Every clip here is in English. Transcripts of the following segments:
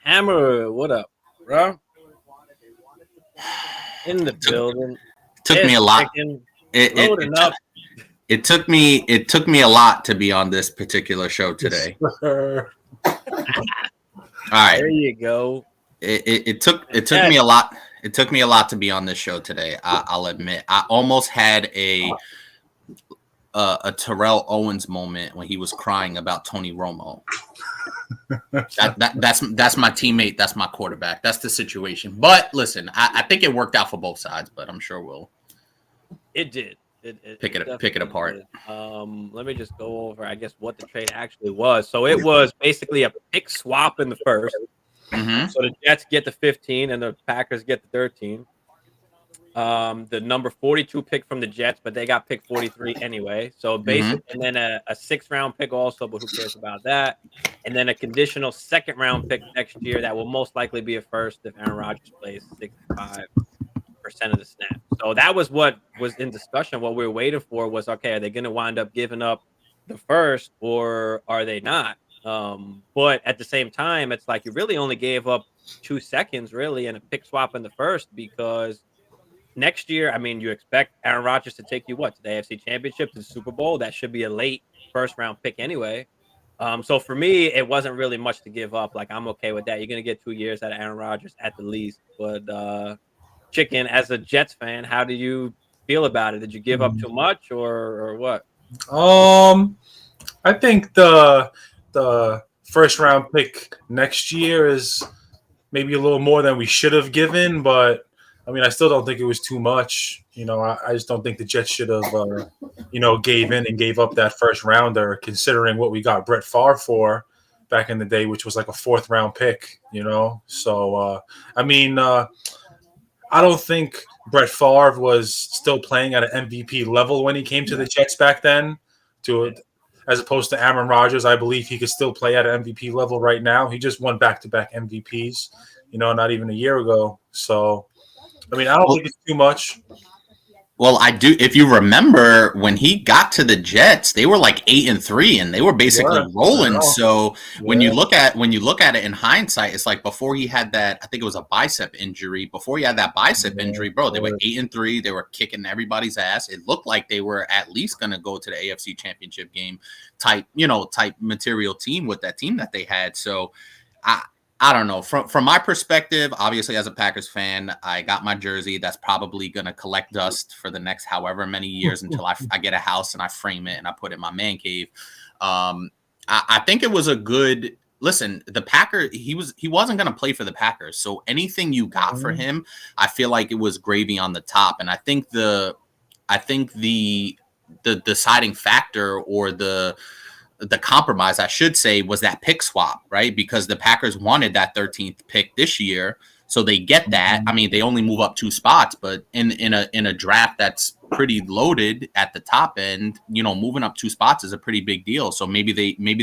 Hammer, what up, bro? In the building. Took me a lot. It took me a lot to be on this particular show today. All right. There you go. It took me a lot. It took me a lot to be on this show today. I'll admit. I almost had a Terrell Owens moment when he was crying about Tony Romo. That's my teammate. That's my quarterback. That's the situation. But listen, I think it worked out for both sides. But I'm sure we'll. It did. Pick it apart. Let me just go over, I guess, what the trade actually was. So it was basically a pick swap in the first. Mm-hmm. So the Jets get the 15 and the Packers get the 13. The number 42 pick from the Jets, but they got pick 43 anyway. So basically, and then a 6th round pick also, but who cares about that? And then a conditional 2nd round pick next year that will most likely be a first if Aaron Rodgers plays 65% of the snap. So that was what was in discussion. What we were waiting for was, okay, are they going to wind up giving up the first or are they not? But at the same time, it's like you really only gave up 2 seconds really and a pick swap in the first, because next year, I mean, you expect Aaron Rodgers to take you to the AFC Championship, to the Super Bowl. That should be a late 1st round pick anyway. So for me, it wasn't really much to give up. Like, I'm okay with that. You're going to get 2 years out of Aaron Rodgers at the least. But Chicken, as a Jets fan, how do you feel about it? Did you give up too much or what? I think the 1st round pick next year is maybe a little more than we should have given, but I mean, I still don't think it was too much. You know, I just don't think the Jets should have, gave in and gave up that 1st rounder, considering what we got Brett Favre for back in the day, which was like a 4th round pick, you know? So, I don't think Brett Favre was still playing at an MVP level when he came to the Jets back then, as opposed to Aaron Rodgers. I believe he could still play at an MVP level right now. He just won back-to-back MVPs, not even a year ago. So, I mean, I don't think it's too much. Well, I do. If you remember, when he got to the Jets, they were like 8-3, and they were basically rolling. So when you look at it in hindsight, it's like before he had that. I think it was a bicep injury. Before he had that bicep injury, bro, they were 8-3. They were kicking everybody's ass. It looked like they were at least going to go to the AFC Championship game type material team with that team that they had. So I don't know. From my perspective, obviously as a Packers fan, I got my jersey. That's probably going to collect dust for the next however many years until I get a house and I frame it and I put it in my man cave. I think it was a good – listen, the Packers, he wasn't going to play for the Packers. So anything you got for him, I feel like it was gravy on the top. And I think the deciding factor, or the compromise, I should say, was that pick swap, right? Because the Packers wanted that 13th pick this year, so they get that. I mean, they only move up 2 spots, but in a draft that's pretty loaded at the top end, moving up 2 spots is a pretty big deal. So maybe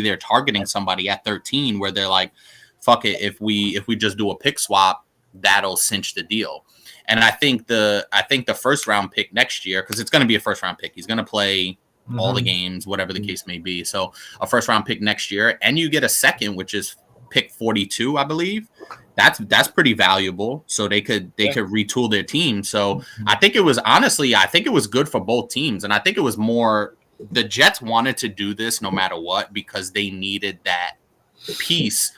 they're targeting somebody at 13 where they're like, fuck it, if we just do a pick swap, that'll cinch the deal. And I think the 1st round pick next year, because it's going to be a 1st round pick, he's going to play all the games, whatever the case may be. So a 1st round pick next year, and you get a 2nd, which is pick 42, I believe. That's pretty valuable. So they could retool their team. So I think it was good for both teams. And I think it was more, the Jets wanted to do this no matter what, because they needed that piece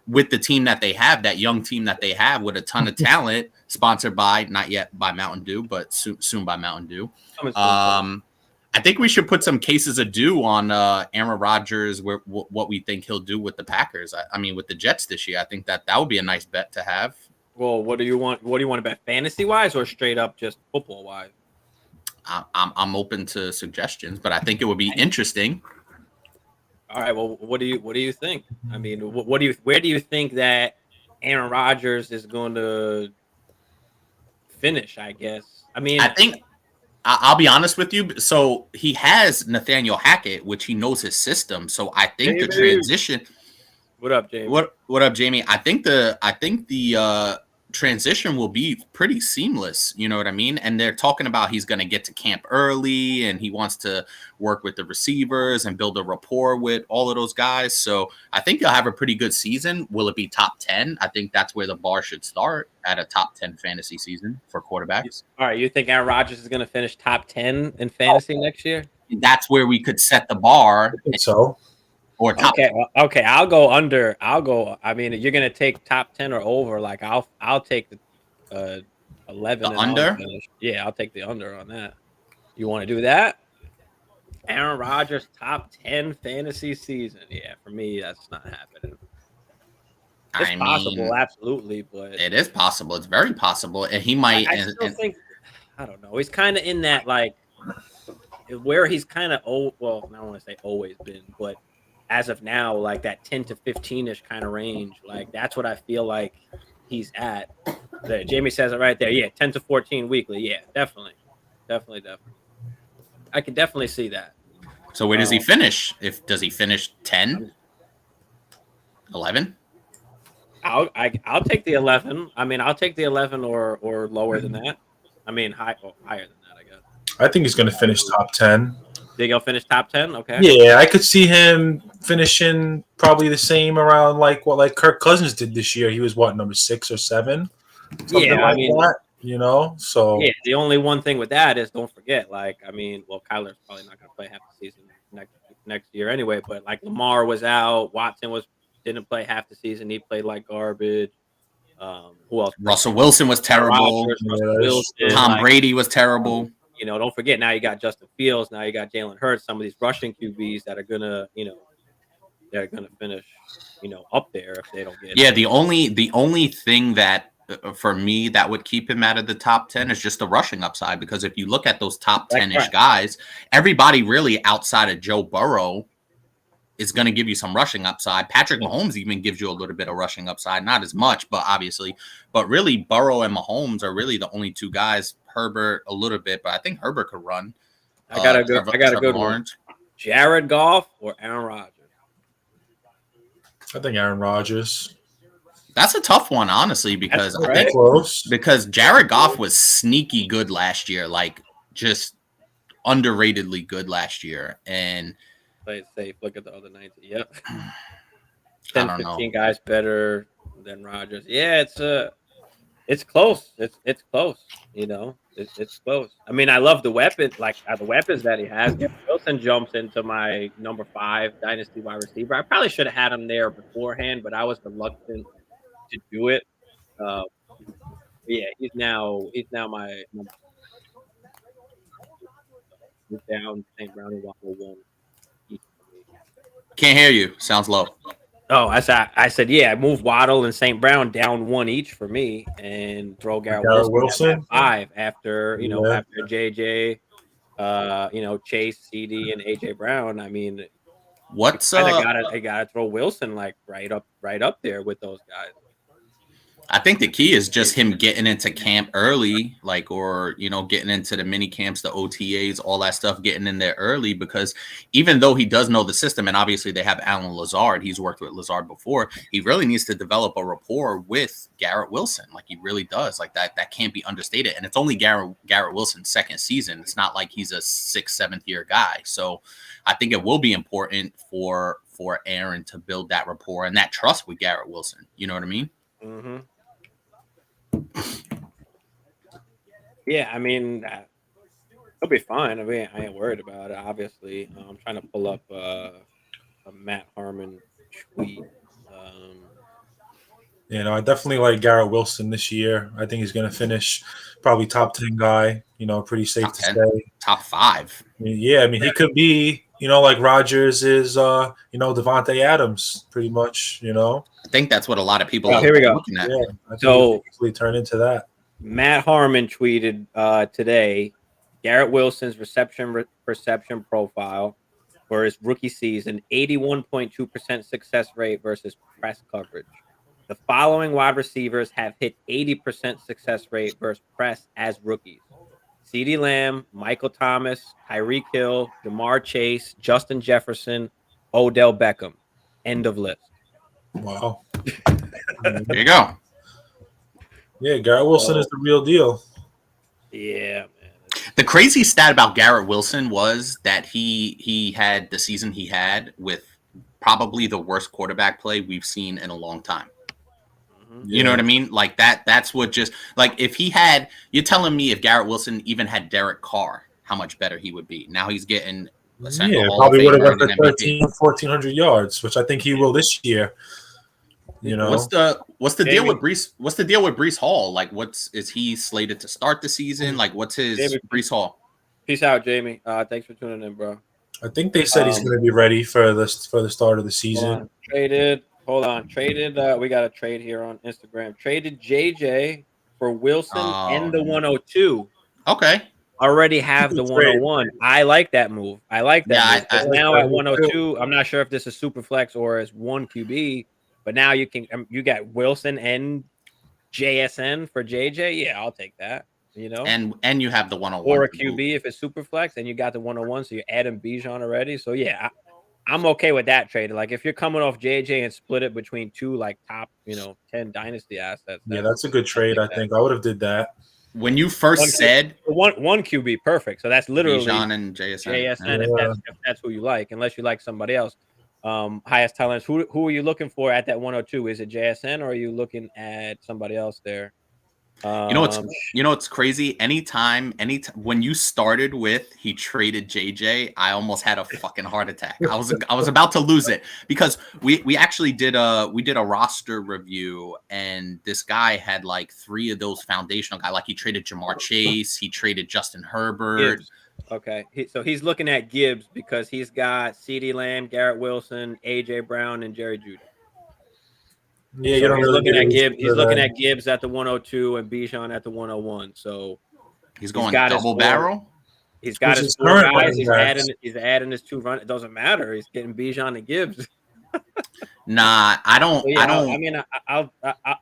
with the team that they have, that young team that they have with a ton of talent, sponsored by, not yet by Mountain Dew, but soon by Mountain Dew. I think we should put some cases ado on Aaron Rodgers, what we think he'll do with the Packers. I mean, with the Jets this year, I think that would be a nice bet to have. Well, what do you want? What do you want to bet, fantasy wise or straight up just football wise? I'm open to suggestions, but I think it would be interesting. All right. Well, what do you think? I mean, where do you think that Aaron Rodgers is going to finish? I guess. I mean, I think. I'll be honest with you. So he has Nathaniel Hackett, which he knows his system. So I think the transition. What up, Jamie? What up, Jamie? I think the transition will be pretty seamless. You know what I mean? And they're talking about he's going to get to camp early, and he wants to work with the receivers and build a rapport with all of those guys. So I think he'll have a pretty good season. Will it be top 10? I think that's where the bar should start, at a top 10 fantasy season for quarterbacks. All right, you think Aaron Rodgers is going to finish top 10 in fantasy next year? That's where we could set the bar. I think so. Or top. Okay. I'll go under. I mean, you're gonna take top 10 or over. Like I'll take the 11. The under. Yeah, I'll take the under on that. You want to do that? Aaron Rodgers top 10 fantasy season. Yeah, for me, that's not happening. It's possible, absolutely, but it is possible. It's very possible, and he might. I still think. I don't know. He's kind of in that like where he's kind of old. Well, I don't want to say always been, but as of now, like that 10 to 15-ish kind of range, like that's what I feel like he's at. Jamie says it right there. Yeah, 10 to 14 weekly. Yeah, definitely. I can definitely see that. So where does he finish? Does he finish 10, 11? I'll take the 11. I mean, I'll take the 11 or lower than that. I mean, higher than that, I guess. I think he's going to finish top 10. Think he'll finish top 10? Okay. Yeah, I could see him finishing probably the same around like Kirk Cousins did this year. He was number 6 or 7? Yeah, like I mean, that, you know. So yeah, the only one thing with that is don't forget, like, I mean, well, Kyler's probably not going to play half the season next year anyway. But like Lamar was out, Watson didn't play half the season. He played like garbage. Who else? Russell Wilson was terrible. Tom Brady was terrible. You know, don't forget, now you got Justin Fields, now you got Jalen Hurts, some of these rushing QBs that are gonna, they're gonna finish, up there if they don't get. Yeah, the only thing that for me that would keep him out of the top 10 is just the rushing upside, because if you look at those top 10-ish guys, everybody really outside of Joe Burrow is going to give you some rushing upside. Patrick Mahomes even gives you a little bit of rushing upside, not as much, but obviously. But really, Burrow and Mahomes are really the only two guys. Herbert a little bit, but I think Herbert could run. I got a good one. Jared Goff or Aaron Rodgers? I think Aaron Rodgers. That's a tough one, honestly, because I think because Jared Goff was sneaky good last year, like just underratedly good last year, and. Play it safe. Look at the other 90. Yep. 10, 15 guys better than Rodgers. Yeah, it's close. It's close. It's close. I mean, I love the weapon, like the weapons that he has. Wilson jumps into my number 5 dynasty wide receiver. I probably should have had him there beforehand, but I was reluctant to do it. Yeah, he's now my number. He's down St. Brown and Waddle 1. Can't hear you. Sounds low. Oh, I said, yeah, move Waddle and St. Brown down 1 each for me, and throw Garrett Wilson at 5 after after JJ, Chase, CD, and AJ Brown. I mean, I gotta throw Wilson like right up there with those guys. I think the key is just him getting into camp early, getting into the mini camps, the OTAs, all that stuff, getting in there early, because even though he does know the system, and obviously they have Alan Lazard, he's worked with Lazard before, he really needs to develop a rapport with Garrett Wilson. Like he really does. Like that can't be understated. And it's only Garrett Wilson's second season. It's not like he's a 6th, 7th year guy. So I think it will be important for Aaron to build that rapport and that trust with Garrett Wilson. You know what I mean? Mm-hmm. Yeah, I mean, he'll be fine. I mean, I ain't worried about it, obviously. I'm trying to pull up a Matt Harmon tweet. I definitely like Garrett Wilson this year. I think he's going to finish probably top 10 guy, pretty safe to say. Top 5. I mean, he could be, like Rodgers is, Devontae Adams, pretty much, I think that's what a lot of people are here we go. looking at. Yeah, I think he turn into that. Matt Harmon tweeted today, Garrett Wilson's perception profile for his rookie season, 81.2% success rate versus press coverage. The following wide receivers have hit 80% success rate versus press as rookies: CeeDee Lamb, Michael Thomas, Tyreek Hill, Jamar Chase, Justin Jefferson, Odell Beckham. End of list. Wow. There you go. Yeah, Garrett Wilson is the real deal. Yeah, man. The crazy stat about Garrett Wilson was that he had the season he had with probably the worst quarterback play we've seen in a long time. You know what I mean? Like that's what just like if he had, you're telling me if Garrett Wilson even had Derek Carr, how much better he would be. Now he's getting probably would have went for 1,400 yards, which I think he will this year. You know, what's the deal with Breece? What's the deal with Breece Hall? Like, is he slated to start the season? Like, what's his Breece Hall? Peace out, Jamie. Thanks for tuning in, bro. I think they said he's going to be ready for the start of the season. Hold on. Traded. We got a trade here on Instagram. Traded JJ for Wilson and the 102. Okay. Already have the 101. I like that move. I like that move. Now at 102, I'm not sure if this is super flex or as one QB, but now you got Wilson and JSN for JJ. Yeah, I'll take that. You know, and you have the 101 or a QB if it's super flex, and you got the 101, so you're adding Bijan already. So yeah, I'm okay with that trade. Like if you're coming off JJ and split it between two like top 10 dynasty assets. That's a good trade. I think I would have did that. When you first said one QB, perfect. So that's literally Bijan and JSN. If that's who you like, unless you like somebody else. Highest talents. Who are you looking for at that 102? Is it JSN or are you looking at somebody else there? You know what's crazy? Anytime when you started with he traded JJ, I almost had a fucking heart attack. I was about to lose it because we actually did a roster review and this guy had like 3 of those foundational guys. Like he traded Jamar Chase, he traded Justin Herbert. Gibbs. Okay, so he's looking at Gibbs because he's got CeeDee Lamb, Garrett Wilson, AJ Brown, and Jerry Jeudy. Yeah, so he's looking at Gibbs. He's looking at Gibbs at the 102 and Bijan at the 101. So he's going double barrel. He's got his 4 guys. He's adding his 2 run. It doesn't matter. He's getting Bijan and Gibbs. Nah, I don't. Yeah, I don't. I mean,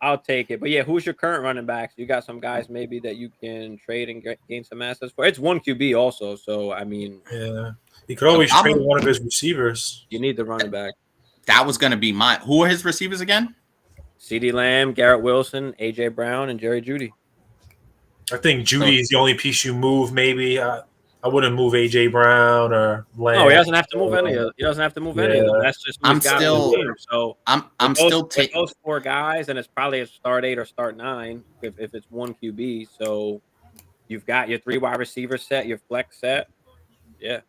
I'll take it. But yeah, who's your current running backs? You got some guys maybe that you can trade and gain some assets for. It's 1 QB also. So I mean, yeah, he could always trade one of his receivers. You need the running back. That was going to be mine. Who are his receivers again? CeeDee Lamb, Garrett Wilson, AJ Brown, and Jerry Jeudy. I think Jeudy is the only piece you move. Maybe I wouldn't move AJ Brown or Lamb. No, he doesn't have to move any of them. He doesn't have to move any of them. That's just I'm still those 4 guys, and it's probably a start 8 or start 9 if it's 1 QB. So you've got your 3 wide receiver set, your flex set. Yeah.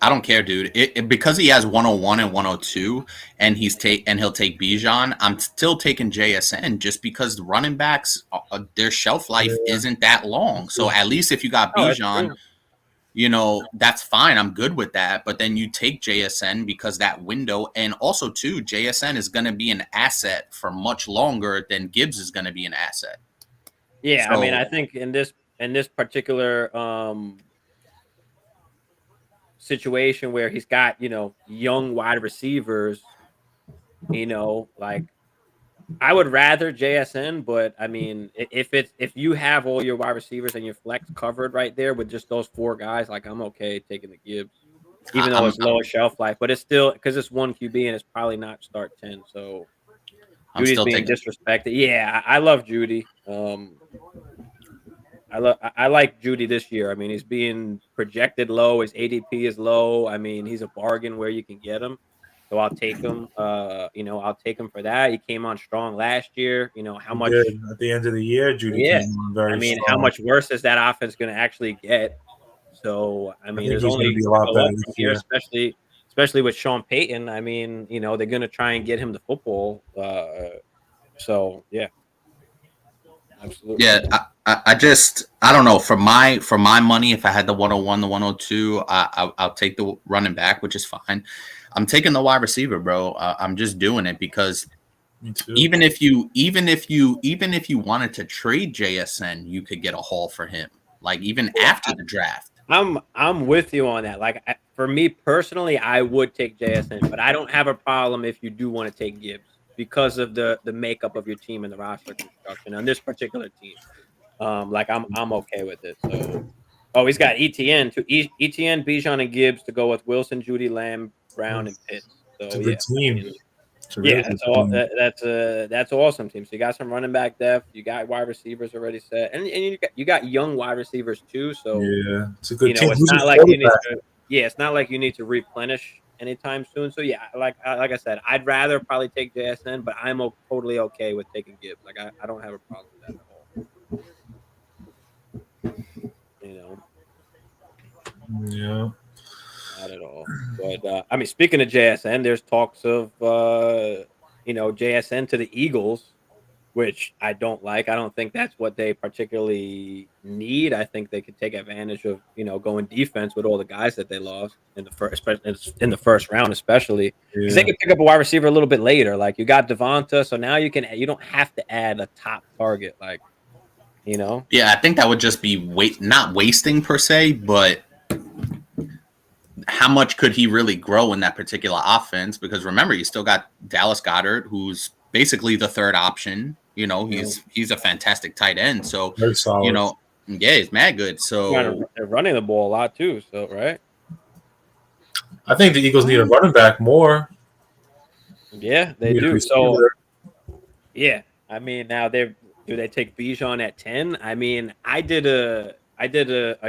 I don't care, dude. Because he has 101 and 102, and he'll take Bijan. I'm still taking JSN just because the running backs, their shelf life isn't that long. So at least if you got Bijan, that's fine. I'm good with that. But then you take JSN because that window, and also too, JSN is going to be an asset for much longer than Gibbs is going to be an asset. Yeah, so, I mean, I think in this particular situation where he's got young wide receivers, like I would rather JSN, but I mean if you have all your wide receivers and your flex covered right there with just those 4 guys, like I'm okay taking the Gibbs, even though it's lower shelf life, but it's still because it's 1 QB and it's probably not start 10. So Judy's being disrespected. Yeah, I love Jeudy. I like Jeudy this year. I mean, he's being projected low. His ADP is low. I mean, he's a bargain where you can get him. So I'll take him. I'll take him for that. He came on strong last year. How much at the end of the year, Jeudy came on very strong. How much worse is that offense going to actually get? So I mean, there's only be a lot better this year, especially with Sean Payton. I mean, they're going to try and get him the football. So yeah. Absolutely. Yeah, I don't know. For my money, if I had the 101, the 102, I'll take the running back, which is fine. I'm taking the wide receiver, bro. I'm just doing it because even if you wanted to trade JSN, you could get a haul for him. Like even after the draft. I'm with you on that. Like for me personally, I would take JSN, but I don't have a problem if you do want to take Gibbs, because of the makeup of your team and the roster construction on this particular team. Like I'm okay with it. So, he's got ETN, Bijan, and Gibbs to go with Wilson, Jeudy, Lamb, Brown, and Pitts. So it's a good team. Yeah, that's an awesome team. So you got some running back depth, you got wide receivers already set, and you got young wide receivers too. So yeah, it's a good team. it's not like you need to. Yeah, it's not like you need to replenish anytime soon. So yeah, like I said, I'd rather probably take JSN, but I'm totally okay with taking Gibbs. Like I don't have a problem with that at all. Yeah. Not at all. But I mean, speaking of JSN, there's talks of JSN to the Eagles, which I don't like. I don't think that's what they particularly need. I think they could take advantage of going defense with all the guys that they lost in the first round, especially because they could pick up a wide receiver a little bit later. Like you got Devonta, so now you don't have to add a top target. Like Yeah, I think that would just be not wasting per se, but how much could he really grow in that particular offense? Because remember, you still got Dallas Goedert, who's basically the third option. He's a fantastic tight end. So very solid. Yeah, he's mad good. So they're running the ball a lot too. So right. I think the Eagles need a running back more. Yeah, they do. So yeah, I mean now do they take Bijan at 10? I mean, I did a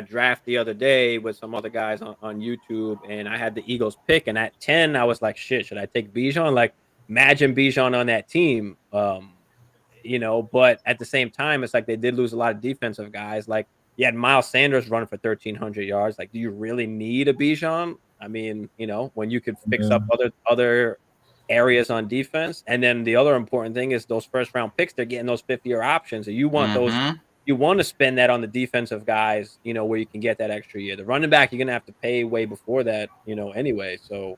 draft the other day with some other guys on YouTube, and I had the Eagles pick, and at 10, I was like, shit, should I take Bijan? Like, imagine Bijan on that team, but at the same time, it's like they did lose a lot of defensive guys. Like, you had Miles Sanders running for 1,300 yards. Like, do you really need a Bijan? I mean, when you could fix up other areas on defense. And then the other important thing is those first-round picks, they're getting those fifth-year options. So you want those – you want to spend that on the defensive guys, where you can get that extra year. The running back, you're going to have to pay way before that, anyway. So,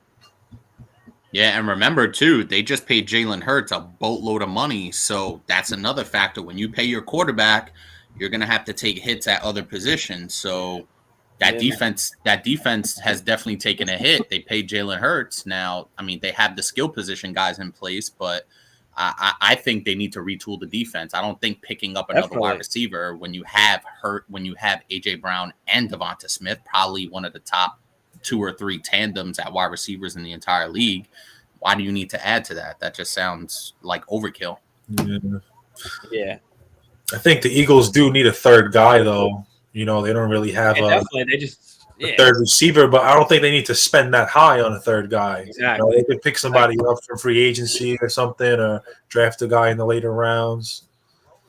yeah, and remember, too, they just paid Jalen Hurts a boatload of money. So that's another factor. When you pay your quarterback, you're going to have to take hits at other positions. So that defense has definitely taken a hit. They paid Jalen Hurts. Now, I mean, they have the skill position guys in place, but I think they need to retool the defense. I don't think picking up another wide receiver when you have AJ Brown and Devonta Smith, probably one of the top 2 or 3 tandems at wide receivers in the entire league. Why do you need to add to that? That just sounds like overkill. Yeah. I think the Eagles do need a third guy, though. They don't really have a third receiver, but I don't think they need to spend that high on a third guy. Exactly. They could pick somebody up from free agency or something, or draft a guy in the later rounds.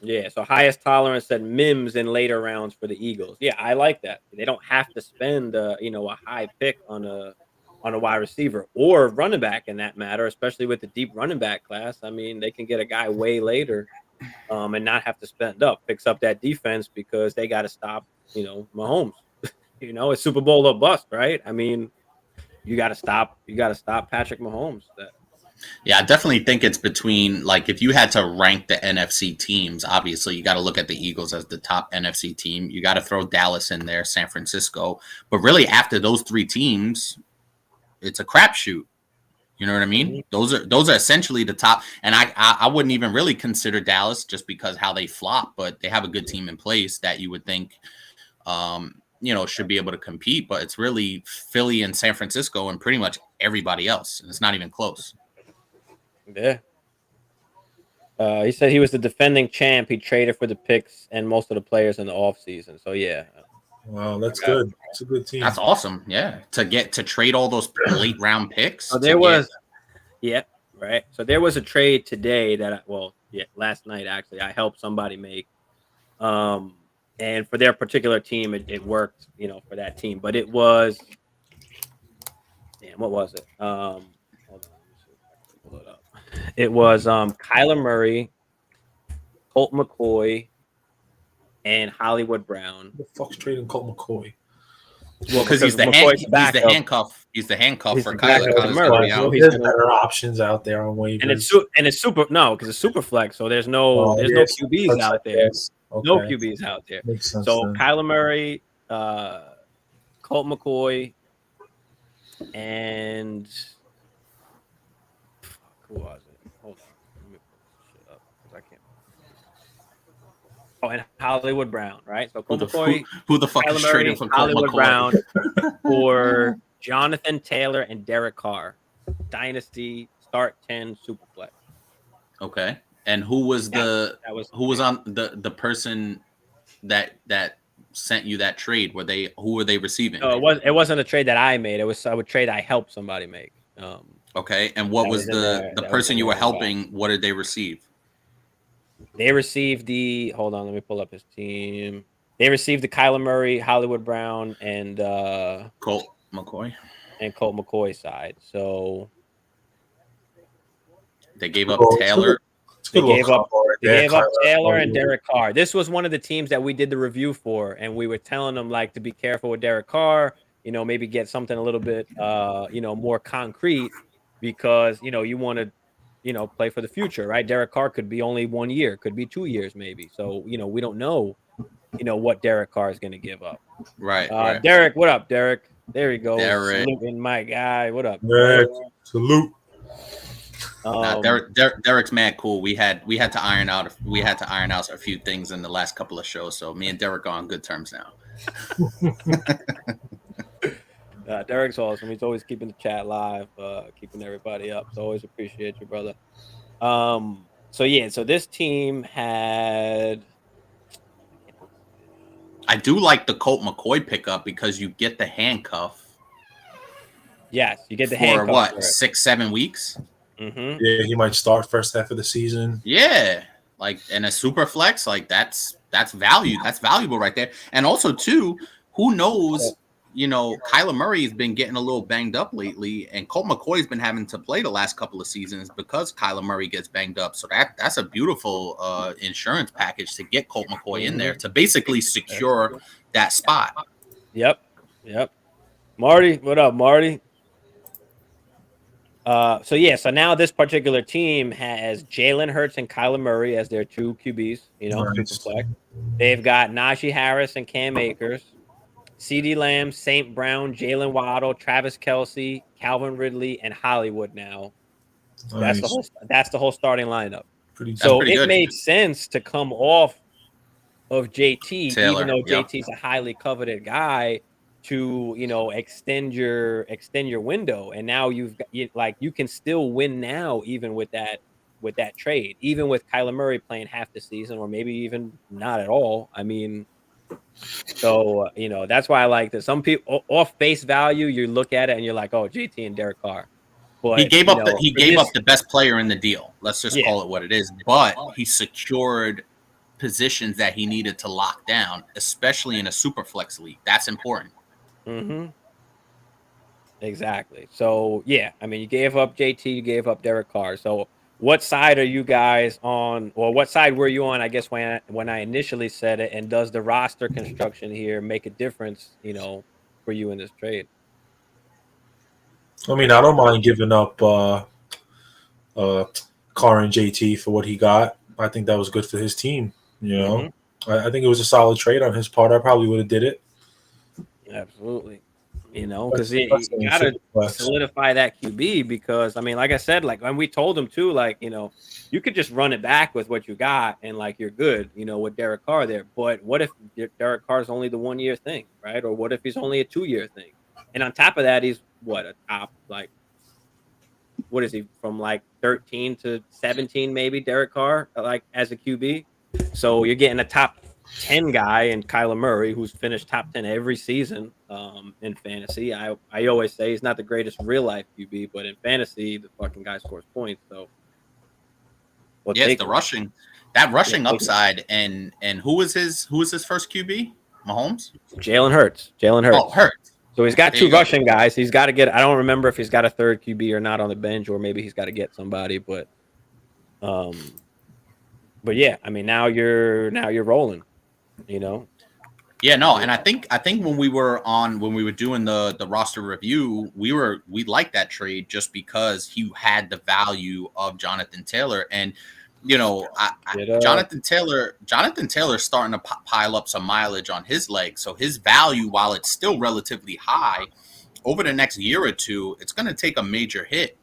Yeah, so highest tolerance said Mims in later rounds for the Eagles. Yeah, I like that. They don't have to spend a high pick on a wide receiver or running back in that matter, especially with the deep running back class. I mean, they can get a guy way later and not have to spend up, fix up that defense because they got to stop, Mahomes. It's Super Bowl or bust, right? I mean, you got to stop Patrick Mahomes. Yeah, I definitely think it's between, like, if you had to rank the NFC teams, obviously you got to look at the Eagles as the top NFC team. You got to throw Dallas in there, San Francisco. But really, after those 3 teams, it's a crapshoot. You know what I mean? Mm-hmm. Those are essentially the top. And I wouldn't even really consider Dallas just because how they flop, but they have a good team in place that you would think should be able to compete, but it's really Philly and San Francisco and pretty much everybody else. And it's not even close. Yeah. He said he was the defending champ. He traded for the picks and most of the players in the offseason. So, yeah. Wow, that's good. It's a good team. That's awesome. Yeah. To trade all those late round picks. So there was, right. So there was a trade today last night, actually, I helped somebody make. And for their particular team, it worked, for that team. But it was, what was it? Hold on, let me see if I can pull it up. It was Kyler Murray, Colt McCoy, and Hollywood Brown. Who the fuck's trading Colt McCoy? Well, because he's the handcuff. He's the handcuff for Kyler Murray. So there's better options out there on waivers. And it's because it's super flex, so there's no QBs out there. Okay. No QBs out there. So then. Kyler Murray, Colt McCoy, and who was it? Hold on. Let me pull this shit up because I can't. Oh, and Hollywood Brown, right? So Colt McCoy. Who the fuck is trading for Colt Hollywood McCoy? Brown for Jonathan Taylor and Derek Carr. Dynasty start 10 Superflex. Okay. And who was on the person that sent you that trade? Who were they receiving? No, it wasn't a trade that I made. It was a trade I helped somebody make. Okay. And what was the person you were helping? What did they receive? They received hold on, let me pull up his team. They received the Kyler Murray, Hollywood Brown, and Colt McCoy. And Colt McCoy side. So they gave up Taylor. They gave up Taylor and Derek Carr. This was one of the teams that we did the review for, and we were telling them like to be careful with Derek Carr. Maybe get something a little bit more concrete, because you want to play for the future, right? Derek Carr could be only 1 year, could be 2 years maybe. So we don't know what Derek Carr is going to give up. Right. Derek, what up, Derek? There you go. Derek. Saluting my guy. What up, Derek? Salute. Derek's mad cool. We had to iron out a few things in the last couple of shows. So me and Derek are on good terms now. Derek's awesome. He's always keeping the chat live, keeping everybody up. So always appreciate you, brother. So this team had. I do like the Colt McCoy pickup because you get the handcuff. Yes, you get the handcuff. For what, 6-7 weeks? Mm-hmm. Yeah, he might start first half of the season. Yeah, like in a super flex, like that's value. That's valuable right there. And also too, who knows? Kyler Murray has been getting a little banged up lately, and Colt McCoy's been having to play the last couple of seasons because Kyler Murray gets banged up. So that's a beautiful insurance package to get Colt McCoy in there to basically secure that spot. Yep. Marty, what up, Marty? So now this particular team has Jalen Hurts and Kyler Murray as their two QBs, Superflex. They've got Najee Harris and Cam Akers, CeeDee Lamb, St. Brown, Jalen Waddle, Travis Kelce, Calvin Ridley, and Hollywood now. Nice. That's the whole starting lineup. It made sense to come off of JT, Taylor, even though JT's a highly coveted guy, to extend your window. And now you can still win now, even with that trade, even with Kyler Murray playing half the season, or maybe even not at all. I mean, so that's why I like that. Some people off face value, you look at it and you're like, oh, JT and Derek Carr. But he gave up the best player in the deal. Let's just call it what it is. But he secured positions that he needed to lock down, especially in a super flex league. That's important. Mm-hmm. Exactly. So you gave up JT, you gave up Derek Carr. So what side are you guys on, or what side were you on, I guess, when I initially said it? And does the roster construction here make a difference, for you in this trade? I mean, I don't mind giving up Carr and JT for what he got. I think that was good for his team. Mm-hmm. I think it was a solid trade on his part. I probably would have did it. Absolutely. Because you got to solidify that QB, because, I mean, like I said, when we told him too, you could just run it back with what you got and, you're good, with Derek Carr there. But what if Derek Carr is only the 1 year thing, right? Or what if he's only a 2 year thing? And on top of that, he's a top, what is he, from 13 to 17 maybe, Derek Carr, as a QB? So you're getting a top 10 guy in Kyler Murray, who's finished top 10 every season in fantasy. I always say he's not the greatest real life QB, but in fantasy, the fucking guy scores points. So, the rushing upside, and who was his first QB? Mahomes? Jalen Hurts. Oh, Hurts. So he's got two rushing guys. He's got to get. I don't remember if he's got a third QB or not on the bench, or maybe he's got to get somebody. But yeah, I mean, now you're rolling. Yeah, no, and I think when we were doing the roster review, we liked that trade just because he had the value of Jonathan Taylor, and Jonathan Taylor's starting to pile up some mileage on his legs, so his value, while it's still relatively high, over the next year or two, it's going to take a major hit.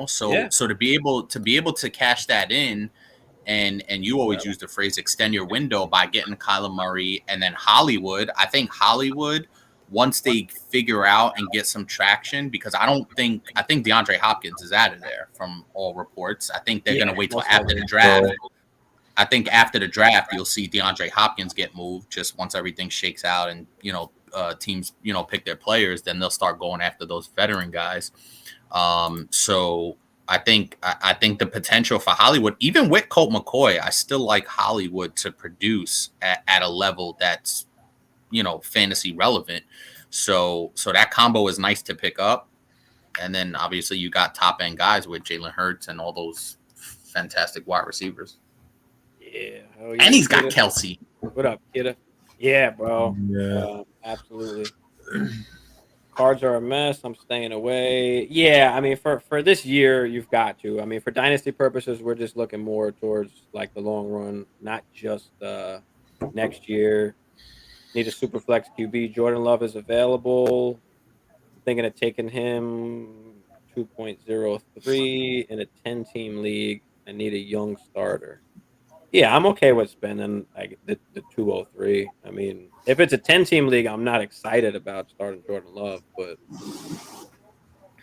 So to be able to cash that in. And you always use the phrase extend your window by getting Kyler Murray and then Hollywood. I think Hollywood once they figure out and get some traction, because I think DeAndre Hopkins is out of there from all reports. I think they're going to wait till after the draft. I think after the draft, you'll see DeAndre Hopkins get moved just once everything shakes out and, teams, pick their players, then they'll start going after those veteran guys. So I think the potential for Hollywood, even with Colt McCoy, I still like Hollywood to produce at a level that's, fantasy relevant. So that combo is nice to pick up. And then obviously you got top end guys with Jalen Hurts and all those fantastic wide receivers. Yeah. And he's got Kelsey. What up, kidda? Yeah, bro. Yeah. Absolutely. Cards are a mess. I'm staying away. Yeah, I mean, for this year, you've got to. I mean, for dynasty purposes, we're just looking more towards like the long run, not just next year. Need a super flex QB. Jordan Love is available. I'm thinking of taking him 2.03 in a 10-team league. I need a young starter. Yeah, I'm okay with spending like the 203. I mean, if it's a 10-team league, I'm not excited about starting Jordan Love, but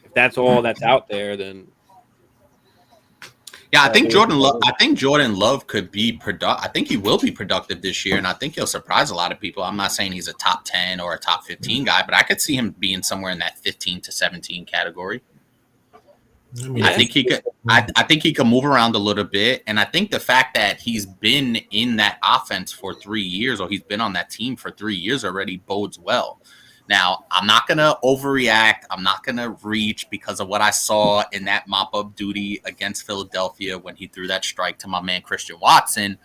if that's all that's out there, then yeah, I think Jordan Love could be productive. I think he will be productive this year, and I think he'll surprise a lot of people. I'm not saying he's a top 10 or a top 15 guy, but I could see him being somewhere in that 15 to 17 category. I think he could. I think he can move around a little bit, and I think the fact that he's been in that offense for 3 years, or he's been on that team for 3 years already, bodes well. Now, I'm not gonna overreact. I'm not gonna reach because of what I saw in that mop-up duty against Philadelphia when he threw that strike to my man Christian Watson,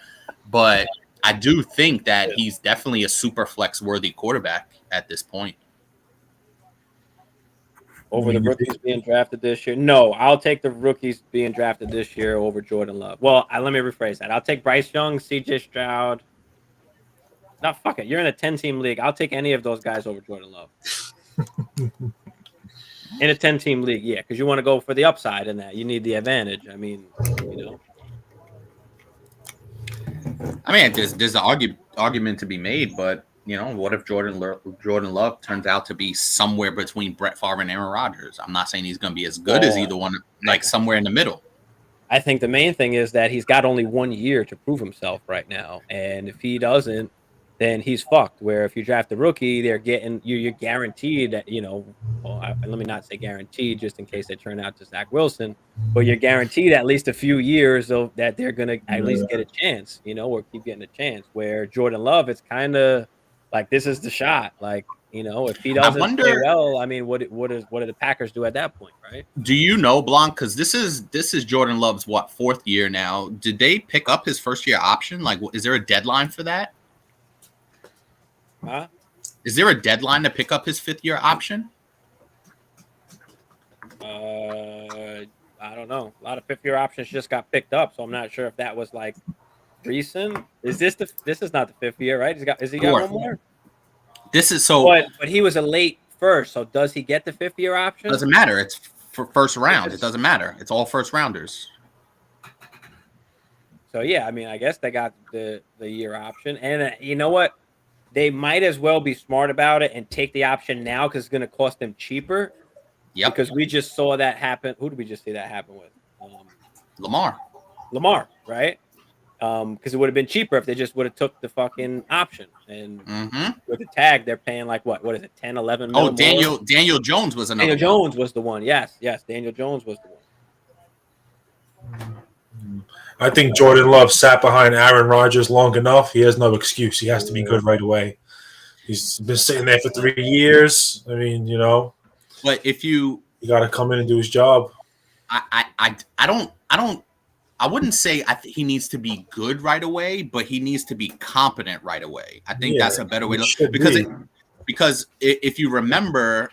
but I do think that he's definitely a super flex worthy quarterback at this point. Over the rookies being drafted this year? No, I'll take the rookies being drafted this year over Jordan Love. Well, let me rephrase that. I'll take Bryce Young, CJ Stroud. No, fuck it. You're in a 10-team league. I'll take any of those guys over Jordan Love. In a 10-team league, yeah, because you want to go for the upside in that. You need the advantage. I mean, I mean, there's an argument to be made, but what if Jordan Love turns out to be somewhere between Brett Favre and Aaron Rodgers? I'm not saying he's going to be as good as either one, like somewhere in the middle. I think the main thing is that he's got only 1 year to prove himself right now, and if he doesn't, then he's fucked. Where if you draft a rookie, they're getting you're guaranteed that let me not say guaranteed, just in case they turn out to Zach Wilson, but you're guaranteed at least a few years that they're gonna at least get a chance, or keep getting a chance. Where Jordan Love, it's kind of like this is the shot. Like if he doesn't play well, I mean, what do the Packers do at that point, right? Do you know, Blanc? Because this is Jordan Love's fourth year now. Did they pick up his first year option? Like, is there a deadline for that? Huh? Is there a deadline to pick up his fifth year option? I don't know. A lot of fifth year options just got picked up, so I'm not sure if that was like recent. This is not the fifth year, right? Has he got one more? This is so. But he was a late first, so does he get the fifth year option? Doesn't matter. It's for first round. It doesn't matter. It's all first rounders. So yeah, I mean, I guess they got the year option, and you know what? They might as well be smart about it and take the option now because it's going to cost them cheaper. Yep. Because we just saw that happen. Who did we just see that happen with? Lamar, right? Because it would have been cheaper if they just would have took the fucking option. And with the tag, they're paying like what is it, 10, 11 million? Oh, Daniel Jones was another. Daniel Jones was the one. Yes, Daniel Jones was the one. I think Jordan Love sat behind Aaron Rodgers long enough. He has no excuse. He has to be good right away. He's been sitting there for 3 years. I mean, But if you got to come in and do his job. I wouldn't say he needs to be good right away, but he needs to be competent right away. I think that's a better way to because if you remember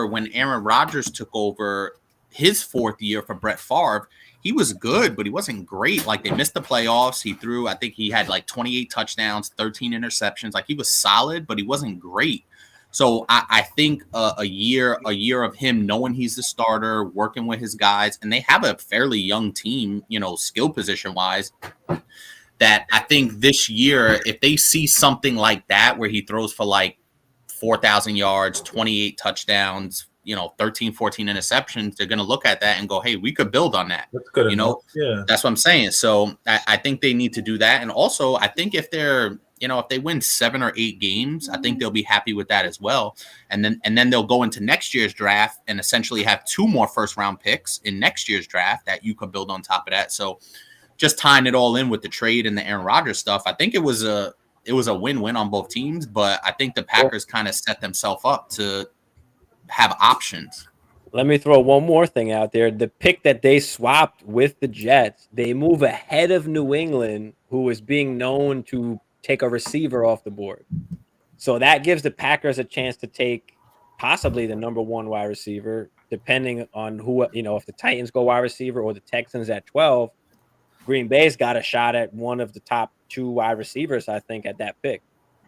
when Aaron Rodgers took over his fourth year for Brett Favre, he was good, but he wasn't great. Like they missed the playoffs. He threw, I think he had like 28 touchdowns, 13 interceptions. Like he was solid, but he wasn't great. So I think a year of him knowing he's the starter, working with his guys, and they have a fairly young team, skill position wise, that I think this year, if they see something like that where he throws for like 4,000 yards, 28 touchdowns, 13, 14 interceptions, they're going to look at that and go, hey, we could build on that. That's good enough. Yeah. That's what I'm saying. So I think they need to do that. And also, I think if they're, if they win 7 or 8 games, I think they'll be happy with that as well. And then they'll go into next year's draft and essentially have 2 more first round picks in next year's draft that you could build on top of that. So just tying it all in with the trade and the Aaron Rodgers stuff, I think it was a win-win on both teams, but I think the Packers kind of set themselves up to have options. Let me throw one more thing out there. The pick that they swapped with the Jets, they move ahead of New England, who is being known to take a receiver off the board. So that gives the Packers a chance to take possibly the number 1 wide receiver, depending on who, if the Titans go wide receiver or the Texans at 12. Green Bay's got a shot at one of the top 2 wide receivers, I think, at that pick,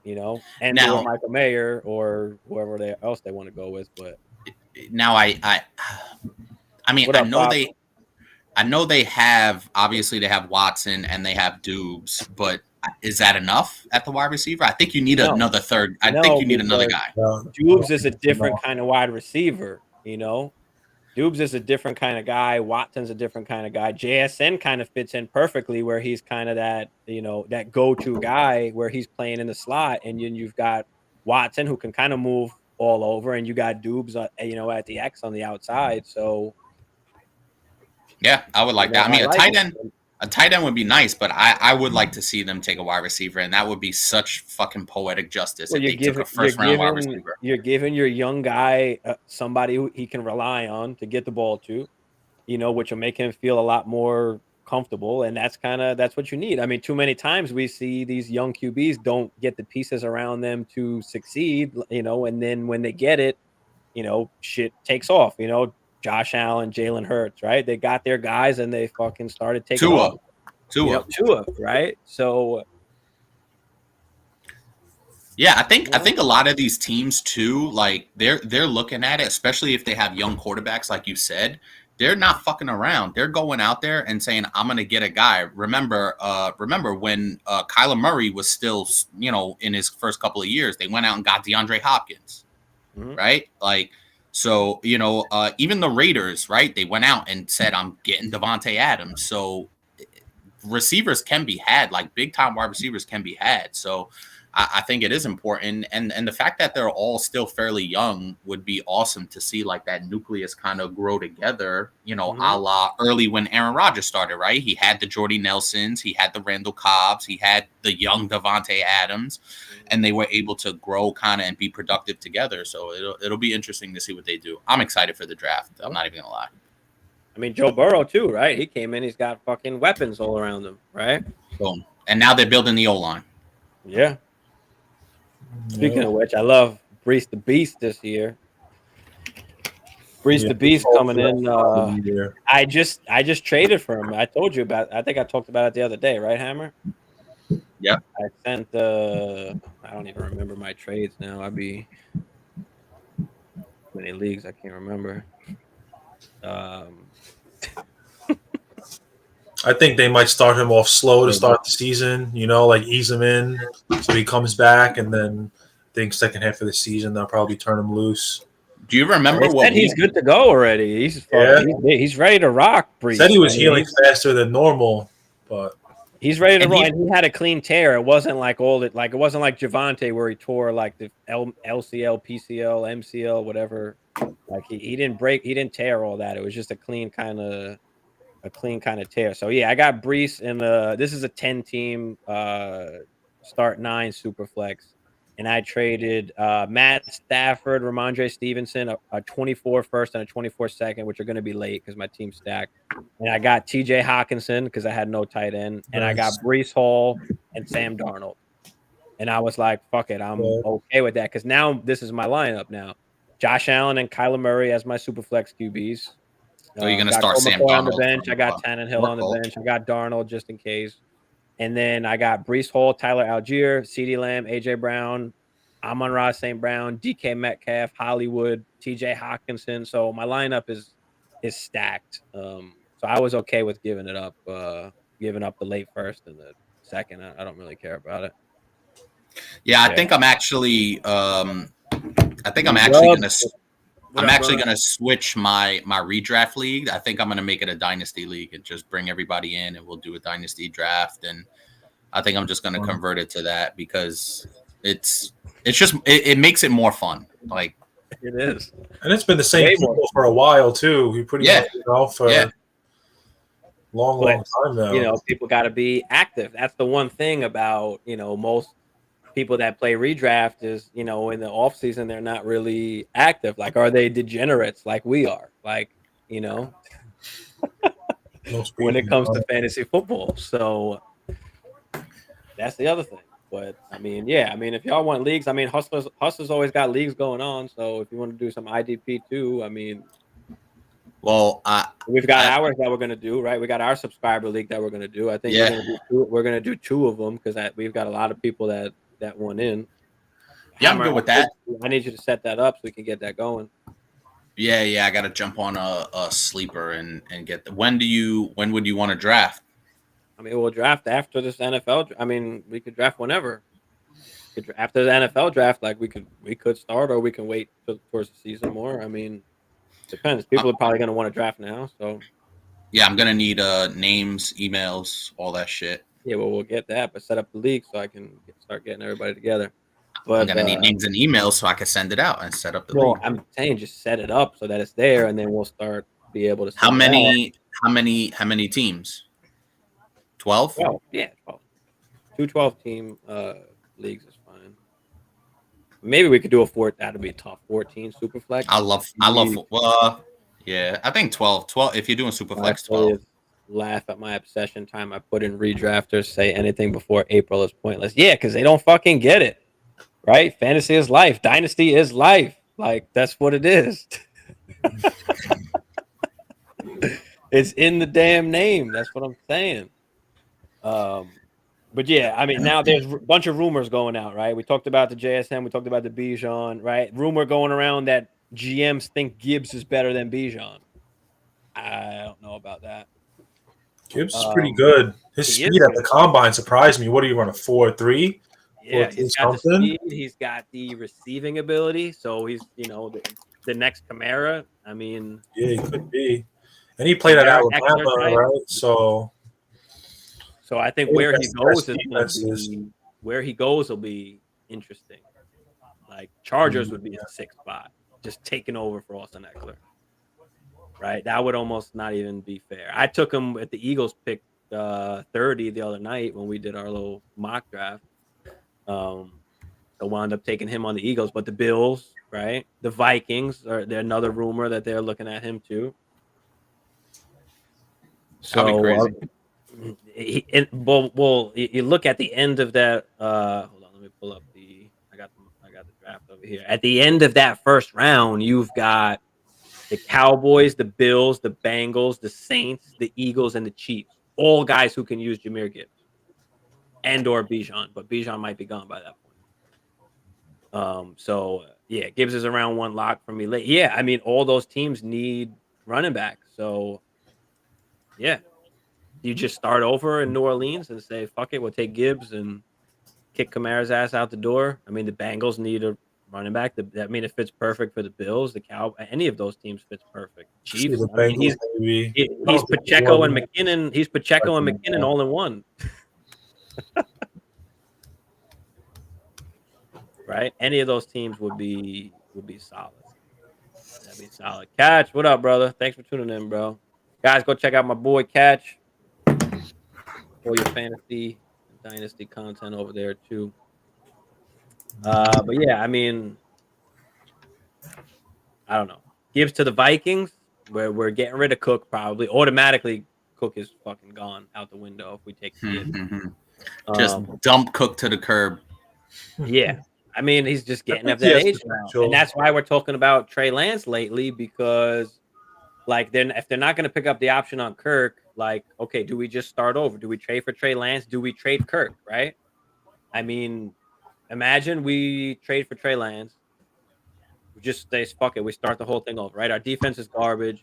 and now, or Michael Mayer or whoever else they want to go with. But now I mean, I know they have, obviously they have Watson and they have Dubes, but is that enough at the wide receiver? I think you need another third. I think you need another guy. Dubes is a different kind of wide receiver, Dubes is a different kind of guy. Watson's a different kind of guy. JSN kind of fits in perfectly where he's kind of that, that go-to guy where he's playing in the slot. And then you've got Watson who can kind of move all over, and you got Dubes, at the X on the outside. So, yeah, I would like that. I mean, a tight end would be nice, but I would like to see them take a wide receiver, and that would be such fucking poetic justice if they took a first-round wide receiver. You're giving your young guy somebody who he can rely on to get the ball to, which will make him feel a lot more comfortable, and that's what you need. I mean, too many times we see these young QBs don't get the pieces around them to succeed, and then when they get it, shit takes off, Josh Allen, Jalen Hurts, right? They got their guys and they fucking started taking off. Tua, right? So, yeah, I think a lot of these teams too, like they're looking at it, especially if they have young quarterbacks, like you said. They're not fucking around. They're going out there and saying, "I'm going to get a guy." Remember when Kyler Murray was still, in his first couple of years, they went out and got DeAndre Hopkins, right? Like. So, even the Raiders, right? They went out and said, I'm getting Devontae Adams. So receivers can be had, like big time wide receivers can be had. So I think it is important. And the fact that they're all still fairly young would be awesome to see, like that nucleus kind of grow together, a la early when Aaron Rodgers started, right? He had the Jordy Nelsons, he had the Randall Cobbs, he had the young Devontae Adams, and they were able to grow kind of and be productive together. So it'll be interesting to see what they do. I'm excited for the draft. I'm not even gonna lie. I mean, Joe Burrow too, right? He came in, he's got fucking weapons all around him, right? Boom. And now they're building the O-line. Yeah. Speaking of which, I love Brees the Beast this year. Brees the Beast coming in. I just traded for him. I told you about. I think I talked about it the other day, right, Hammer? Yeah. I sent. I don't even remember my trades now. I'd be many leagues. I can't remember. I think they might start him off slow to start the season, like ease him in so he comes back, and then I think second half of the season they'll probably turn him loose. Do you remember what he's good to go already? He's ready to rock. Brees. Said he was healing faster than normal, but he's ready to roll. And he had a clean tear. It wasn't like it wasn't like Javonte where he tore like the LCL, PCL, MCL, whatever. Like he didn't break, he didn't tear all that. It was just a clean kind of tear. So yeah, I got Brees in this is a 10-team start 9 super flex, and I traded Matt Stafford, Ramondre Stevenson, a 24 first and a 24 second, which are going to be late because my team's stacked. And I got TJ Hawkinson because I had no tight end, and I got Brees Hall and Sam Darnold. And I was like, fuck it, I'm okay with that because now this is my lineup now. Josh Allen and Kyler Murray as my super flex QBs. So you're going to start Sam Darnold on the bench. I got Tannehill on the bench. I got Darnold just in case. And then I got Brees Hall, Tyler Algier, CeeDee Lamb, AJ Brown, Amon-Ra St. Brown, DK Metcalf, Hollywood, TJ Hawkinson. So my lineup is stacked. So I was okay with giving up the late first and the second. I don't really care about it. Yeah, I think I'm actually I think I'm actually gonna switch my redraft league. I think I'm gonna make it a dynasty league and just bring everybody in, and we'll do a dynasty draft. And I think I'm just gonna convert it to that because it makes it more fun. Like it is, and it's been the same people for a while too. We pretty much for long time now. People got to be active. That's the one thing about most people that play redraft is in the off season they're not really active. Like, are they degenerates like we are? Like, when it comes to fantasy football. So that's the other thing. But if y'all want leagues, Hustlers always got leagues going on. So if you want to do some IDP too, we've got ours that we're gonna do, right? We got our subscriber league that we're gonna do. I think we're gonna do 2 of them because we've got a lot of people that want in. Yeah, I'm good with that. I need you to set that up so we can get that going. Yeah, I got to jump on a sleeper and get when would you want to draft? We'll draft after this NFL. We could draft whenever. After the NFL draft, like we could start or we can wait towards the season more. Depends. People are probably going to want to draft now. So yeah, I'm going to need names, emails, all that shit. Yeah, well, we'll get that, but set up the league so I can start getting everybody together. But I'm gonna need names and emails so I can send it out and set up the league. I'm saying just set it up so that it's there, and then we'll be able to. How many teams? 12? 12. Yeah, 12. 2 12-team leagues is fine. Maybe we could do that'd be a top 14 super flex. I love. Yeah, I think 12. 12. If you're doing super flex, 12. Laugh at my obsession time I put in redrafters say anything before April is pointless. Yeah, because they don't fucking get it. Right? Fantasy is life. Dynasty is life. Like, that's what it is. It's in the damn name. That's what I'm saying. But yeah, now there's a bunch of rumors going out, right? We talked about the JSN. We talked about the Bijan, right? Rumor going around that GMs think Gibbs is better than Bijan. I don't know about that. Gibbs is pretty good. His speed at the combine surprised me. What do you run, a 4.3? Yeah, he's got the speed. He's got the receiving ability. So he's, the next Kamara. Yeah, he could be. And he played at Alabama, right? So I think where he goes will be interesting. Like Chargers would be a 6th spot, just taking over for Austin Eckler. Right, that would almost not even be fair. I took him at the Eagles pick 30 the other night when we did our little mock draft. So wound up taking him on the Eagles, but the Bills, right? The Vikings they're another rumor that they're looking at him too. So you look at the end of that. Hold on, let me pull up I got the draft over here. At the end of that first round, you've got the Cowboys, the Bills, the Bengals, the Saints, the Eagles, and the Chiefs. All guys who can use Jahmyr Gibbs and or Bijan, but Bijan might be gone by that point. Gibbs is around 1 lock for me late. Yeah, all those teams need running back. So, yeah. You just start over in New Orleans and say, fuck it, we'll take Gibbs and kick Kamara's ass out the door. The Bengals need a running back. It fits perfect for the Bills, the any of those teams fits perfect. Chiefs. He's Pacheco and McKinnon. He's Pacheco and McKinnon all in one. Right? Any of those teams would be solid. That'd be solid. Catch, what up, brother? Thanks for tuning in, bro. Guys, go check out my boy Catch. All your fantasy and dynasty content over there too. But yeah, I don't know. Gibbs to the Vikings, where we're getting rid of Cook probably. Automatically, Cook is fucking gone out the window if we take Gibbs. Just dump Cook to the curb. Yeah. He's just getting up that age now. And that's why we're talking about Trey Lance lately, because if they're not going to pick up the option on Kirk, okay, do we just start over? Do we trade for Trey Lance? Do we trade Kirk, right? Imagine we trade for Trey Lance. We just say, fuck it. We start the whole thing over, right? Our defense is garbage.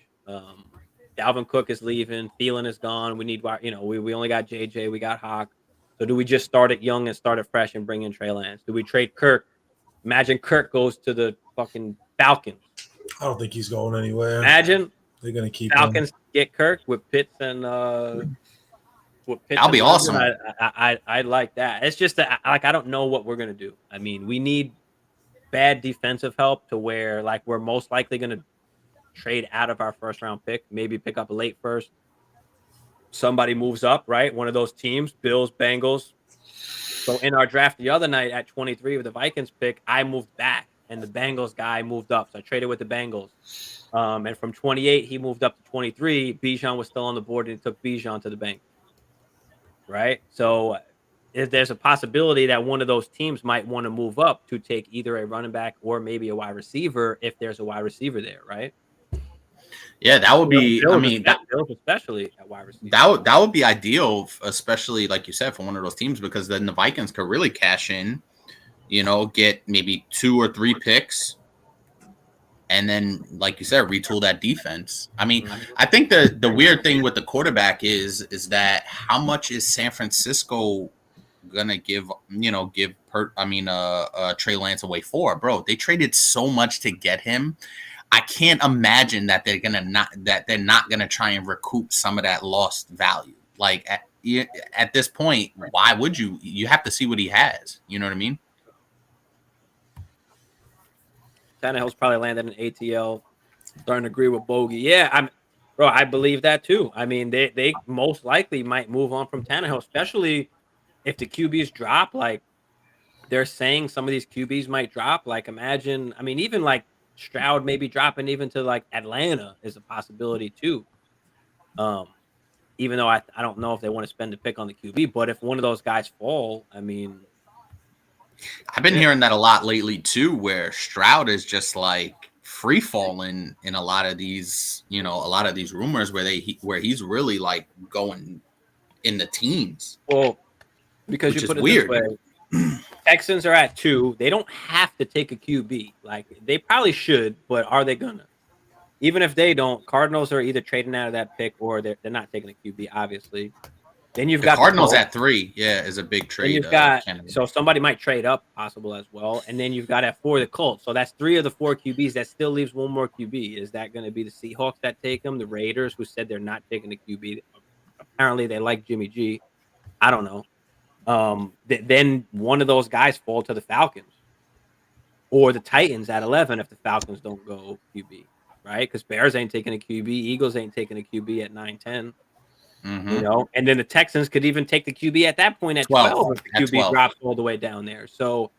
Dalvin Cook is leaving. Thielen is gone. We need, we only got JJ. We got Hawk. So do we just start it young and start it fresh and bring in Trey Lance? Do we trade Kirk? Imagine Kirk goes to the fucking Falcons. I don't think he's going anywhere. Imagine they're gonna keep Falcons him. get Kirk with Pitts and That'll be awesome. I like that. It's just that I don't know what we're gonna do. I mean, we need bad defensive help to where like we're most likely gonna trade out of our first round pick, maybe pick up a late first. Somebody moves up, right? One of those teams, Bills, Bengals. So in our draft the other night at 23 with the Vikings pick, I moved back and the Bengals guy moved up. So I traded with the Bengals. And from 28, he moved up to 23. Bijan was still on the board and he took Bijan to the Bengals. Right? So if there's a possibility that one of those teams might want to move up to take either a running back or maybe a wide receiver if there's a wide receiver there, right? Yeah, that would be. Bills, I mean, especially at wide receiver. That would be ideal, especially like you said, for one of those teams, because then the Vikings could really cash in. You know, get maybe 2 or 3 picks, and then, like you said, retool that defense. I mean, I think the weird thing with the quarterback is that how much is San Francisco gonna give Trey Lance away for, bro? They traded so much to get him. I can't imagine that they're not gonna try and recoup some of that lost value. Like at this point, why would you? You have to see what he has. You know what I mean? Tannehill's probably landed in ATL. Starting to agree with Bogey. Yeah, I believe that too. I mean, they most likely might move on from Tannehill, especially if the QBs drop. Like they're saying, some of these QBs might drop. Like imagine, I mean, even like Stroud maybe dropping even to like Atlanta is a possibility too. Even though I don't know if they want to spend the pick on the QB, but if one of those guys fall, I mean, I've been hearing that a lot lately too, where Stroud is just like free falling in a lot of these, a lot of these rumors where he's really like going in the teens. Well, because you put it weird. This way, Texans are at 2. They don't have to take a QB. Like they probably should, but are they gonna? Even if they don't, Cardinals are either trading out of that pick or they're not taking a QB, obviously. Then you've got Cardinals at 3, is a big trade. You've got so somebody might trade up, possible as well, and then you've got at 4 the Colts. So that's 3 of the 4 QBs. That still leaves one more QB. Is that going to be the Seahawks that take them? The Raiders, who said they're not taking a QB? Apparently, they like Jimmy G. I don't know. Then one of those guys fall to the Falcons or the Titans at 11 if the Falcons don't go QB, right? Because Bears ain't taking a QB, Eagles ain't taking a QB at 9-10. Mm-hmm. And then the Texans could even take the QB at that point at 12 if the QB drops all the way down there. So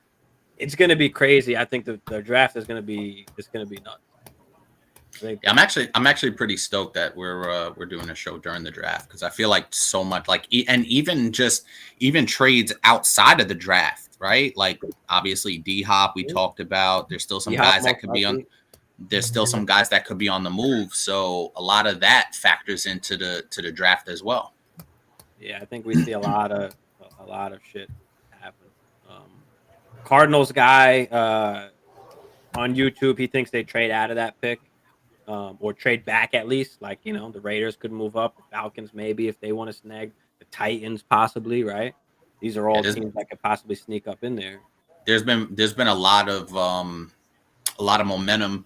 it's going to be crazy. I think the draft is going to be nuts. I'm actually pretty stoked that we're doing a show during the draft because I feel like so much and even trades outside of the draft, right? Like obviously D-Hop we talked about. There's still some guys that could be on. There's still some guys that could be on the move, so a lot of that factors into the draft as well. Yeah, I think we see a lot of shit happen. Cardinals guy on YouTube, he thinks they trade out of that pick or trade back at least. Like the Raiders could move up, the Falcons maybe if they want to snag, the Titans possibly, right? These are all teams that could possibly sneak up in there. There's been a lot of momentum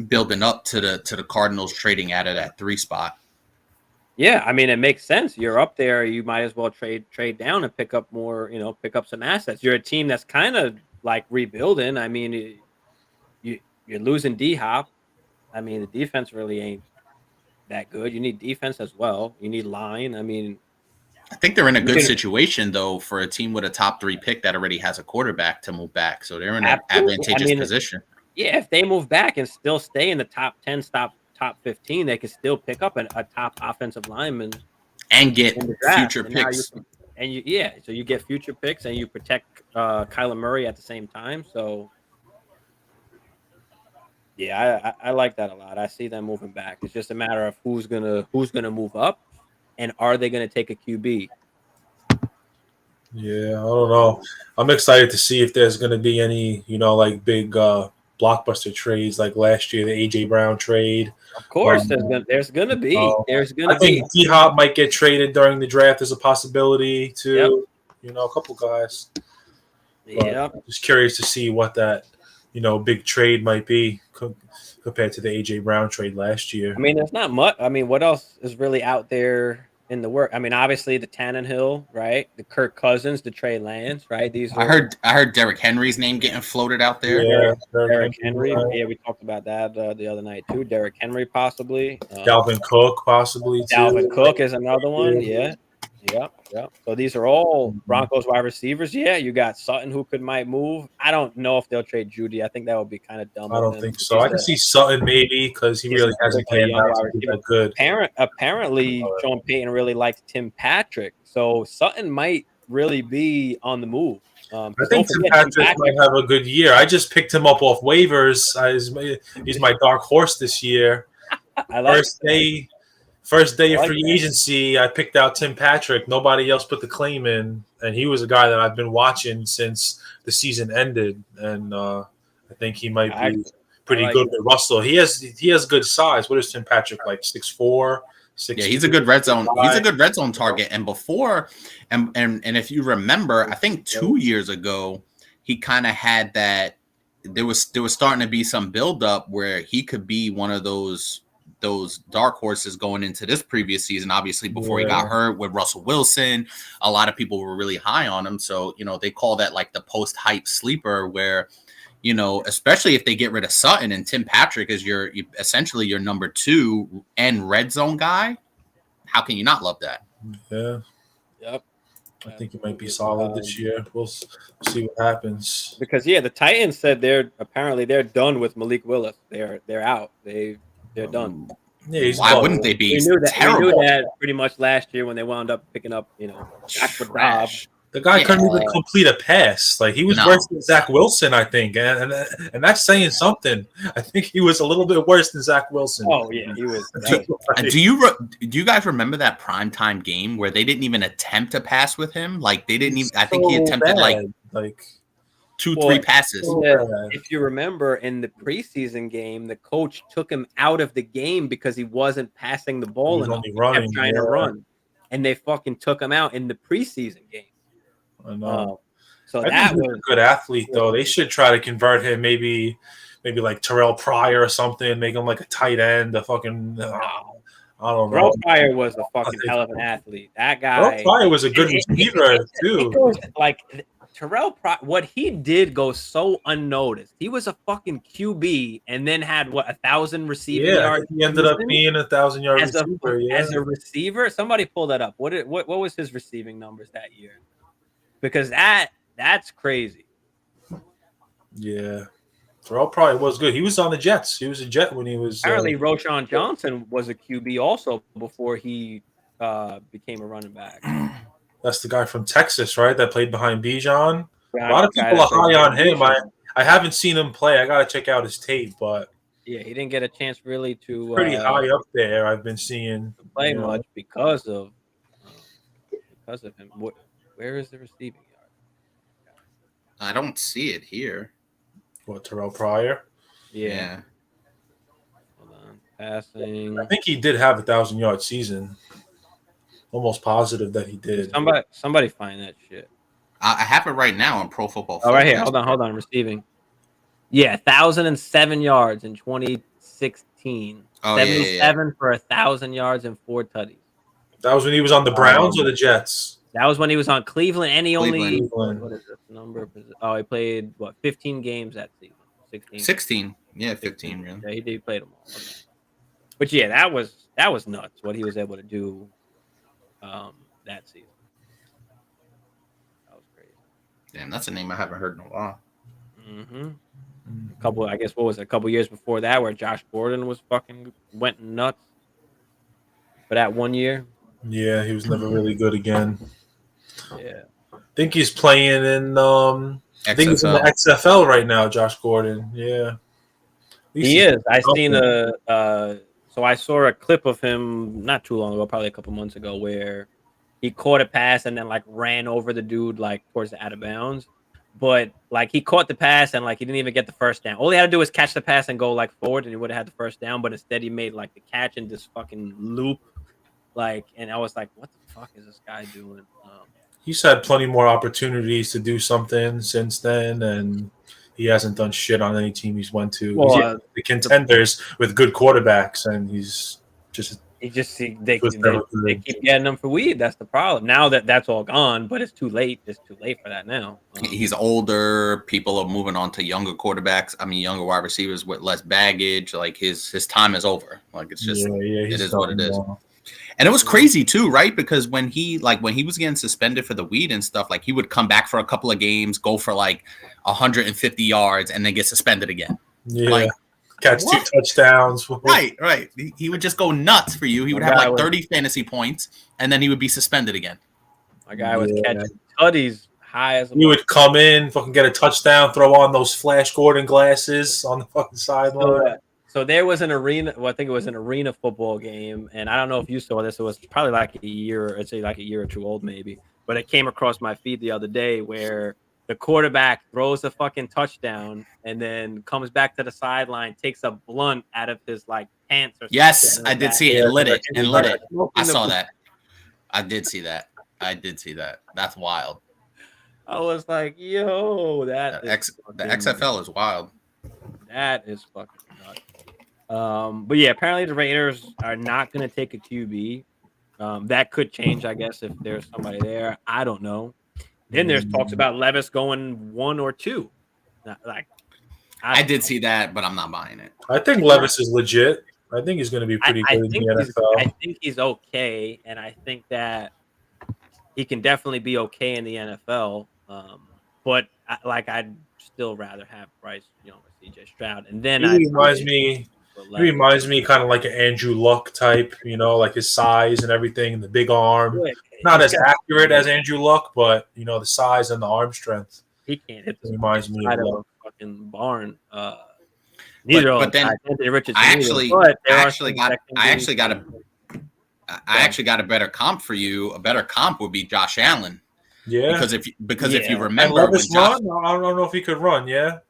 building up to the Cardinals trading out of that 3 spot. Yeah, I mean it makes sense. You're up there, you might as well trade down and pick up more, pick up some assets. You're a team that's kind of like rebuilding. I mean, you're losing D-Hop. I mean, the defense really ain't that good. You need defense as well. You need line. I mean, I think they're in a good situation though for a team with a top 3 pick that already has a quarterback to move back. So they're in an advantageous position. Yeah, if they move back and still stay in the top 10, top 15, they could still pick up a top offensive lineman and get future picks. So you get future picks and you protect Kyler Murray at the same time. So yeah, I like that a lot. I see them moving back. It's just a matter of who's gonna move up, and are they gonna take a QB? Yeah, I don't know. I'm excited to see if there's gonna be any, like big blockbuster trades like last year, the AJ Brown trade. Of course, there's gonna be. I think D-Hop might get traded during the draft as a possibility too. Yep. A couple guys. Yeah, just curious to see what that big trade might be compared to the AJ Brown trade last year. I mean, there's not much. I mean, what else is really out there in the work? I mean, obviously the Tannehill, right? The Kirk Cousins, the Trey Lance, right? These I heard Derrick Henry's name getting floated out there. Yeah, Derrick Henry. Yeah, we talked about that the other night too. Derrick Henry possibly. Dalvin Cook possibly too. Dalvin Cook is another one. Yeah. Yep. So these are all Broncos wide receivers. Yeah, you got Sutton who might move. I don't know if they'll trade Judy. I think that would be kind of dumb. I don't think so. I can see Sutton maybe because he really hasn't played that good. Apparently, Sean Payton really likes Tim Patrick, so Sutton might really be on the move. I think Tim Patrick might have a good year. I just picked him up off waivers. He's my dark horse this year. First day of free agency, I picked out Tim Patrick. Nobody else put the claim in, and he was a guy that I've been watching since the season ended. And I think he might be pretty good with Russell. He has good size. What is Tim Patrick like? 6'4", 6'2"? Yeah, he's a good red zone. He's a good red zone target. And before, and if you remember, I think 2 years ago, he kind of had that. There was starting to be some buildup where he could be one of those dark horses going into this previous season. Obviously, before he got hurt with Russell Wilson, a lot of people were really high on him. So, they call that like the post-hype sleeper where, especially if they get rid of Sutton and Tim Patrick is essentially your number 2 and red zone guy. How can you not love that? Yeah. Yep. I think he might be solid this year. We'll see what happens. Because, the Titans said they're done with Malik Willis. They're out. They're done. Yeah, why wouldn't they be? We knew that pretty much last year when they wound up picking up, Joshua Dobbs. The guy couldn't even complete a pass. Like he was worse than Zach Wilson, I think, and that's saying something. I think he was a little bit worse than Zach Wilson. Oh yeah, he was. Do you guys remember that primetime game where they didn't even attempt to pass with him? Like they didn't even. I think he attempted like 2-3 passes. Yeah. If you remember in the preseason game, the coach took him out of the game because he wasn't passing the ball enough. He kept trying to run, and they fucking took him out in the preseason game. I know. So that was a good athlete, though. They should try to convert him, maybe like Terrell Pryor or something. Make him like a tight end. I don't know. Terrell Pryor was a fucking hell of an athlete. That guy. Terrell Pryor was a good receiver too. Terrell Pryor, what he did goes so unnoticed. He was a fucking QB and then had 1,000 receiving yards. He ended up being 1,000-yard receiver. As a receiver, somebody pull that up. What was his receiving numbers that year? Because that's crazy. Yeah. Terrell Pryor was good. He was on the Jets. He was a Jet when he was. Apparently, Roschon Johnson was a QB also before he became a running back. That's the guy from Texas, right? That played behind Bijan. A lot of people are high on him. I haven't seen him play. I got to check out his tape, but yeah, he didn't get a chance really to pretty high up there. I've been seeing play much because of him. Where is the receiving yard? I don't see it here. What, Terrell Pryor? Yeah. Hold on. Passing. I think he did have 1,000-yard season. Almost positive that he did. Somebody find that shit. I have it right now on Pro Football Focus. Oh, right here. Hold on. Receiving. Yeah, 1,007 yards in 2016. 77 for 1,000 yards and 4 tutties. That was when he was on the Browns or the Jets? That was when he was on Cleveland, and he only what is this number? Oh, he played 15 games that season. 16. Yeah, 15. Really. Yeah, he played them all. Okay. But yeah, that was nuts what he was able to do. That season. That was crazy. Damn, that's a name I haven't heard in a while. A couple years before that where Josh Gordon was fucking went nuts for that 1 year. Yeah, he was never really good again. Yeah. I think he's playing in I think he's in the XFL right now, Josh Gordon. Yeah. He is. So I saw a clip of him not too long ago, probably a couple months ago, where he caught a pass and then ran over the dude towards the out of bounds. But he caught the pass and he didn't even get the first down. All he had to do was catch the pass and go forward, and he would have had the first down. But instead, he made the catch in this fucking loop. And I was like, what the fuck is this guy doing? He's had plenty more opportunities to do something since then, and he hasn't done shit on any team he's went to. Well, He's the contenders with good quarterbacks, and he's just they keep getting them for weed. That's the problem. Now that's all gone, but it's too late. It's too late for that now. He's older. People are moving on to younger quarterbacks. I mean, younger wide receivers with less baggage. Like his time is over. Like it's just it is what it is. And it was crazy too, right? Because when he was getting suspended for the weed and stuff, like he would come back for a couple of games, go for like 150 yards, and then get suspended again. Yeah. Like, catch 2 touchdowns. Right. He would just go nuts for you. He would have like 30 fantasy points, and then he would be suspended again. My guy was catching tutties high as he would come in, fucking get a touchdown, throw on those Flash Gordon glasses on the fucking sideline. So there was an arena. Well, I think it was an arena football game, and I don't know if you saw this. It was probably like a year or two old, maybe. But it came across my feed the other day where the quarterback throws a fucking touchdown and then comes back to the sideline, takes a blunt out of his like pants or something. Yes, I did see it. Lit it. I saw that. I did see that. That's wild. I was like, yo, the XFL is wild. That is fucking nuts. But yeah, apparently the Raiders are not going to take a QB. That could change, I guess, if there's somebody there. I don't know. Then there's talks about Levis going 1 or 2. I did see that, but I'm not buying it. I think Levis is legit. I think he's going to be pretty good in the NFL. I think he's okay, and I think that he can definitely be okay in the NFL. But I'd still rather have Bryce Young or CJ Stroud. And then he reminds me kind of like an Andrew Luck type, like his size and everything, and the big arm. Not as accurate as Andrew Luck, but the size and the arm strength. He can't hit the reminds me of a fucking barn. But then I actually got a better comp for you. A better comp would be Josh Allen. Yeah, because if you remember, when I don't know if he could run. Yeah,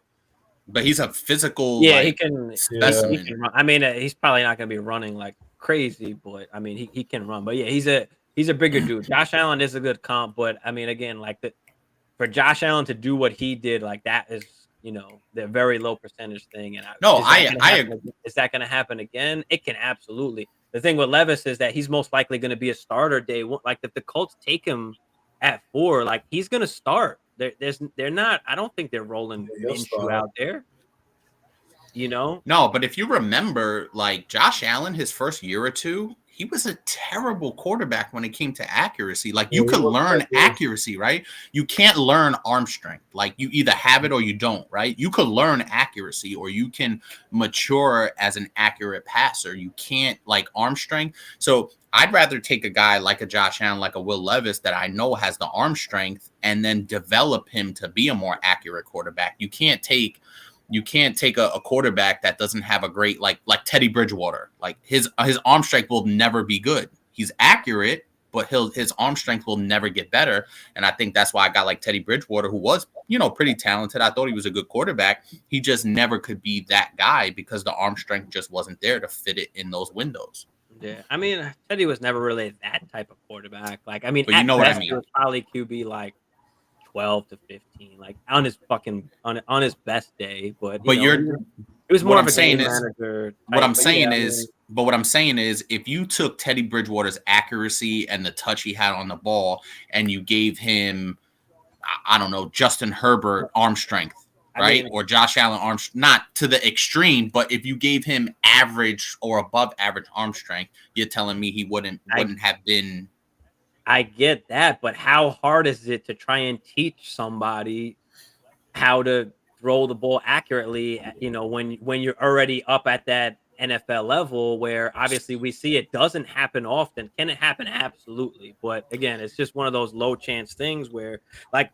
but he's a physical. Yeah, he can. Specimen. He can run. I mean, he's probably not going to be running like crazy, but I mean, he can run. But yeah, he's a bigger dude. Josh Allen is a good comp, but I mean, again, for Josh Allen to do what he did, like that is, the very low percentage thing. And is that going to happen again? It can absolutely. The thing with Levis is that he's most likely going to be a starter day one. Like if the Colts take him at 4, like he's going to start. They're not. I don't think they're rolling Minshew out there. No, but if you remember, like Josh Allen, his first year or two, he was a terrible quarterback when it came to accuracy. Like you could learn accuracy, right? You can't learn arm strength. Like you either have it or you don't, right? You could learn accuracy or you can mature as an accurate passer. You can't like arm strength. So I'd rather take a guy like a Josh Allen, like a Will Levis that I know has the arm strength and then develop him to be a more accurate quarterback. You can't take a quarterback that doesn't have a great like Teddy Bridgewater. Like his arm strength will never be good. He's accurate, but his arm strength will never get better. And I think that's why I got like Teddy Bridgewater, who was, pretty talented. I thought he was a good quarterback. He just never could be that guy because the arm strength just wasn't there to fit it in those windows. Yeah, I mean, Teddy was never really that type of quarterback. Like, I mean, but you know what I mean. He was probably QB like 12 to 15, like on his fucking on his best day. But it was more of a game manager. What I'm saying is, if you took Teddy Bridgewater's accuracy and the touch he had on the ball, and you gave him, I don't know, Justin Herbert arm strength. Right? Or Josh Allen arm, not to the extreme, but if you gave him average or above average arm strength, you're telling me he wouldn't have been. I get that, but how hard is it to try and teach somebody how to throw the ball accurately? When you're already up at that NFL level, where obviously we see it doesn't happen often. Can it happen? Absolutely, but again, it's just one of those low chance things where like.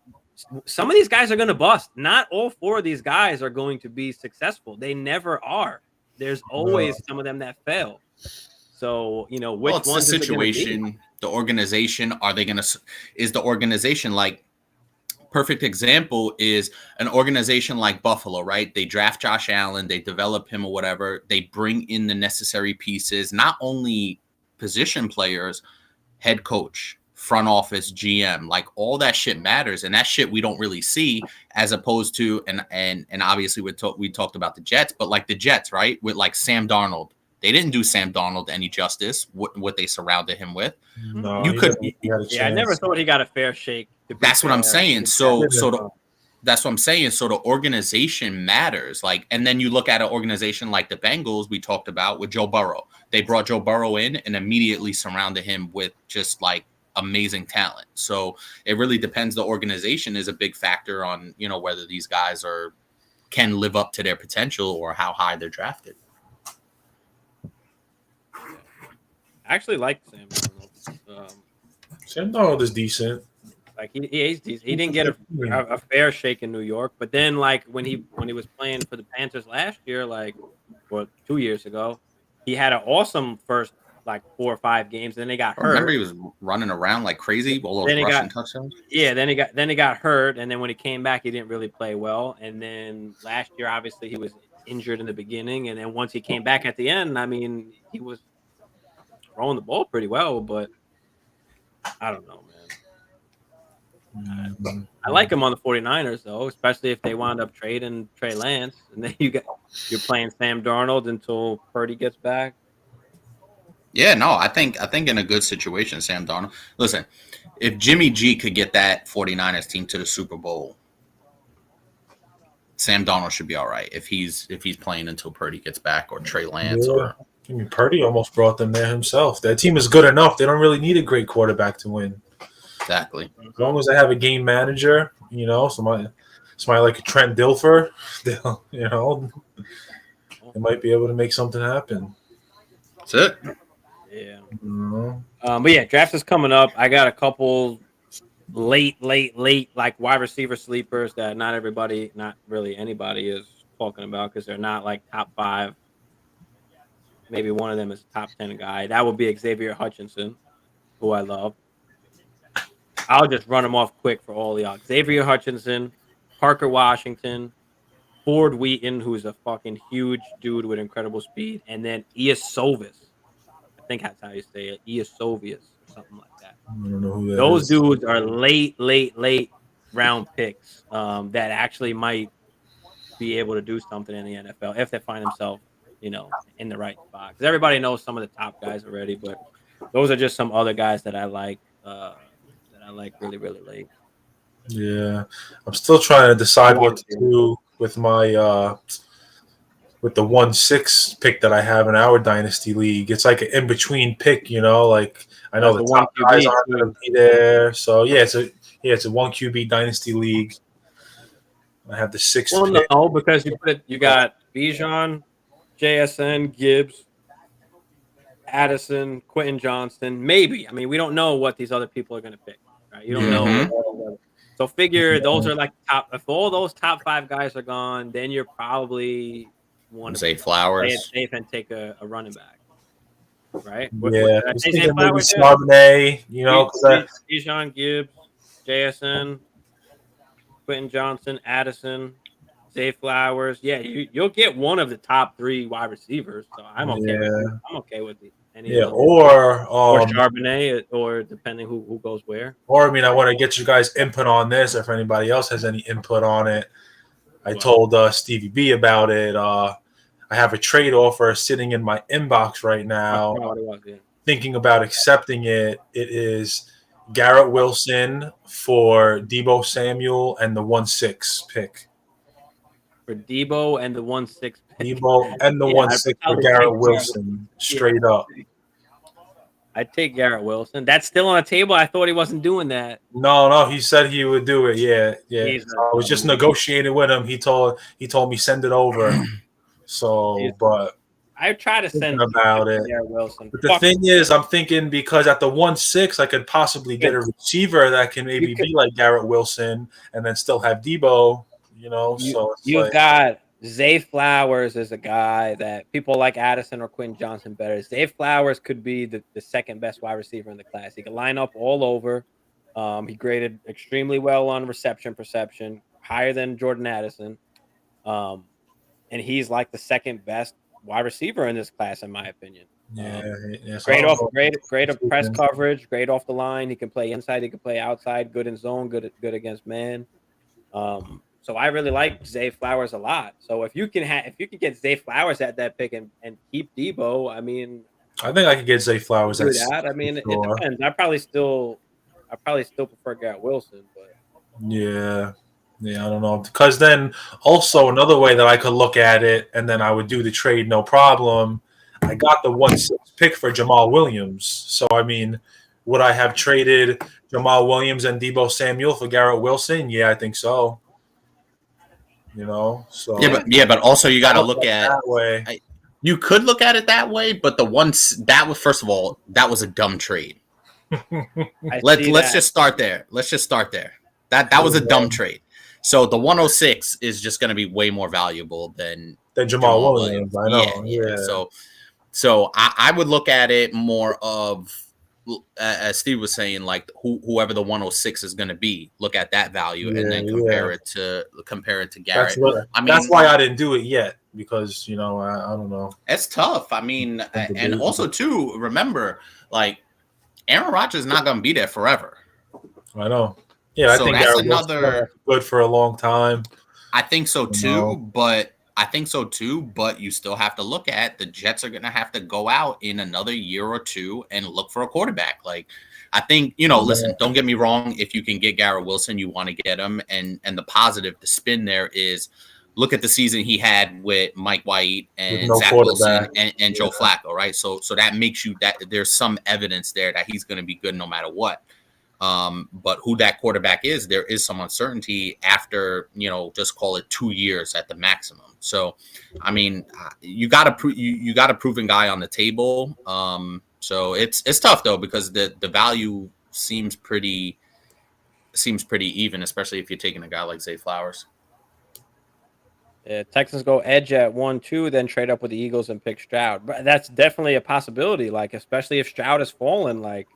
Some of these guys are going to bust. Not all 4 of these guys are going to be successful. They never are. There's always some of them that fail. So, which one's the situation, the organization, is the organization like perfect example is an organization like Buffalo, right? They draft Josh Allen, they develop him or whatever. They bring in the necessary pieces, not only position players, head coach, front office, GM, like all that shit matters, and that shit we don't really see, as opposed to and obviously we talked about the Jets, but like the Jets, right, with like Sam Darnold, they didn't do Sam Darnold any justice. What they surrounded him with, No, you could, he had a Yeah, I never chance. thought he got a fair shake. that's what I'm saying. So Yeah. that's what I'm saying. So the organization matters. Like, and then you look at an organization like the Bengals we talked about with Joe Burrow. They brought Joe Burrow in and immediately surrounded him with just like amazing talent. So it really depends. The organization is a big factor on, you know, whether these guys can live up to their potential or how high they're drafted. I actually like Sam Darnold. Sam Darnold is decent. Like he didn't get a fair shake in New York, but then like when he was playing for the Panthers last year, like 2 years ago, he had an awesome first like 4 or 5 games. Then they got hurt. Remember, he was running around like crazy. All those rushing touchdowns. Yeah, then he got hurt, and then when he came back, he didn't really play well. And then last year, obviously, he was injured in the beginning, and then once he came back at the end, I mean, he was throwing the ball pretty well, but I don't know, man. I like him on the 49ers, though, especially if they wound up trading Trey Lance, and then you're playing Sam Darnold until Purdy gets back. Yeah, no, I think in a good situation, Sam Darnold. Listen, if Jimmy G could get that 49ers team to the Super Bowl, Sam Darnold should be all right if he's playing until Purdy gets back or Trey Lance. Yeah. I mean, Purdy almost brought them there himself. That team is good enough. They don't really need a great quarterback to win. Exactly. As long as they have a game manager, you know, somebody like a Trent Dilfer, you know, they might be able to make something happen. That's it. Yeah. Mm-hmm. But yeah, draft is coming up. I got a couple late, like wide receiver sleepers that not really anybody is talking about because they're not like top 5. Maybe one of them is a top 10 guy. That would be Xavier Hutchinson, who I love. I'll just run them off quick for all y'all. Xavier Hutchinson, Parker Washington, Ford Wheaton, who's a fucking huge dude with incredible speed, and then Iasovis. I think that's how you say it. Iasovius or something like that. I don't know who that Those is. dudes are late round picks that actually might be able to do something in the NFL if they find themselves, you know, in the right spot. Because everybody knows some of the top guys already, but those are just some other guys that I like. Really, really late. Yeah, I'm still trying to decide what to do with my with the 1-6 pick that I have in our Dynasty league. It's like an in between pick, you know. Like I know the top guys aren't going to be there, so yeah, it's a 1 QB Dynasty league. I have the 6th. Well, no, because you got Bijan, JSN, Gibbs, Addison, Quentin Johnston. Maybe. I mean, we don't know what these other people are going to pick. Right? You don't know. So figure those are like top. If all those top 5 guys are gone, then you're probably one to Zay Flowers. Play it safe and take a running back. Right? Yeah. I was thinking maybe Charbonnet, you know. Bijan, Gibbs, JSN, Quentin Johnston, Addison, Zay Flowers. Yeah, you'll get one of the top 3 wide receivers. So I'm okay with it. I'm okay with it. Or Charbonnet, or depending who goes where. Or I mean, I want to get you guys' input on this. If anybody else has any input on it, I told Stevie B about it. I have a trade offer sitting in my inbox right now. Thinking about accepting it. It is Garrett Wilson for Deebo Samuel and the 1-6 pick. For Deebo and the 1-6 pick. Deebo and the 1-6 for Garrett Wilson, straight up. I'd take Garrett Wilson. That's still on the table. I thought he wasn't doing that. No, he said he would do it. Yeah. I was just negotiating with him. He told me send it over. So, but I try to send about it. Garrett Wilson. But the thing is, I'm thinking because at the 1-6, I could possibly get a receiver that can maybe be like Garrett Wilson and then still have Deebo. You know, so you've got Zay Flowers is a guy that people like Addison or Quentin Johnston better. Zay Flowers could be the second best wide receiver in the class. He could line up all over. He graded extremely well on reception perception, higher than Jordan Addison. And he's like the second best wide receiver in this class, in my opinion. Yeah. So Great off, great of press coverage. Great off the line. He can play inside. He can play outside. Good in zone. Good against man. So I really like Zay Flowers a lot. So if you can get Zay Flowers at that pick and keep Debo, I mean, I think I could get Zay Flowers. do that. I mean, it depends. I probably still prefer Garrett Wilson, but Yeah, I don't know, because then also another way that I could look at it, and then I would do the trade no problem. I got the 1/6 pick for Jamal Williams, so I mean, would I have traded Jamal Williams and Debo Samuel for Garrett Wilson? Yeah, I think so. So but also you got to look at that way. You could look at it that way, but the ones that was, first of all, that was a dumb trade. Let's just start there. That was a dumb trade. So the 106 is just going to be way more valuable than Jamal Williams. I know. Yeah. So I would look at it more of, as Steve was saying, like whoever the 106 is going to be. Look at that value and then compare it to Garrett. That's why I didn't do it yet, because I don't know. It's tough. I mean, and also too, remember, like, Aaron Rodgers is not going to be there forever. I know. Yeah, I think that's another good for a long time. I think so too, but you still have to look at the Jets are going to have to go out in another year or two and look for a quarterback. Like, I think, listen, don't get me wrong. If you can get Garrett Wilson, you want to get him. And the positive, the spin there is, look at the season he had with Mike White and Zach Wilson and Joe Flacco, right? So that makes you that there's some evidence there that he's going to be good no matter what. But who that quarterback is, there is some uncertainty after, just call it 2 years at the maximum. So, I mean, you got a proven guy on the table. So it's tough though, because the value seems pretty even, especially if you're taking a guy like Zay Flowers. Yeah, Texans go edge at 1-2, then trade up with the Eagles and pick Stroud. But that's definitely a possibility, like, especially if Stroud has fallen, like.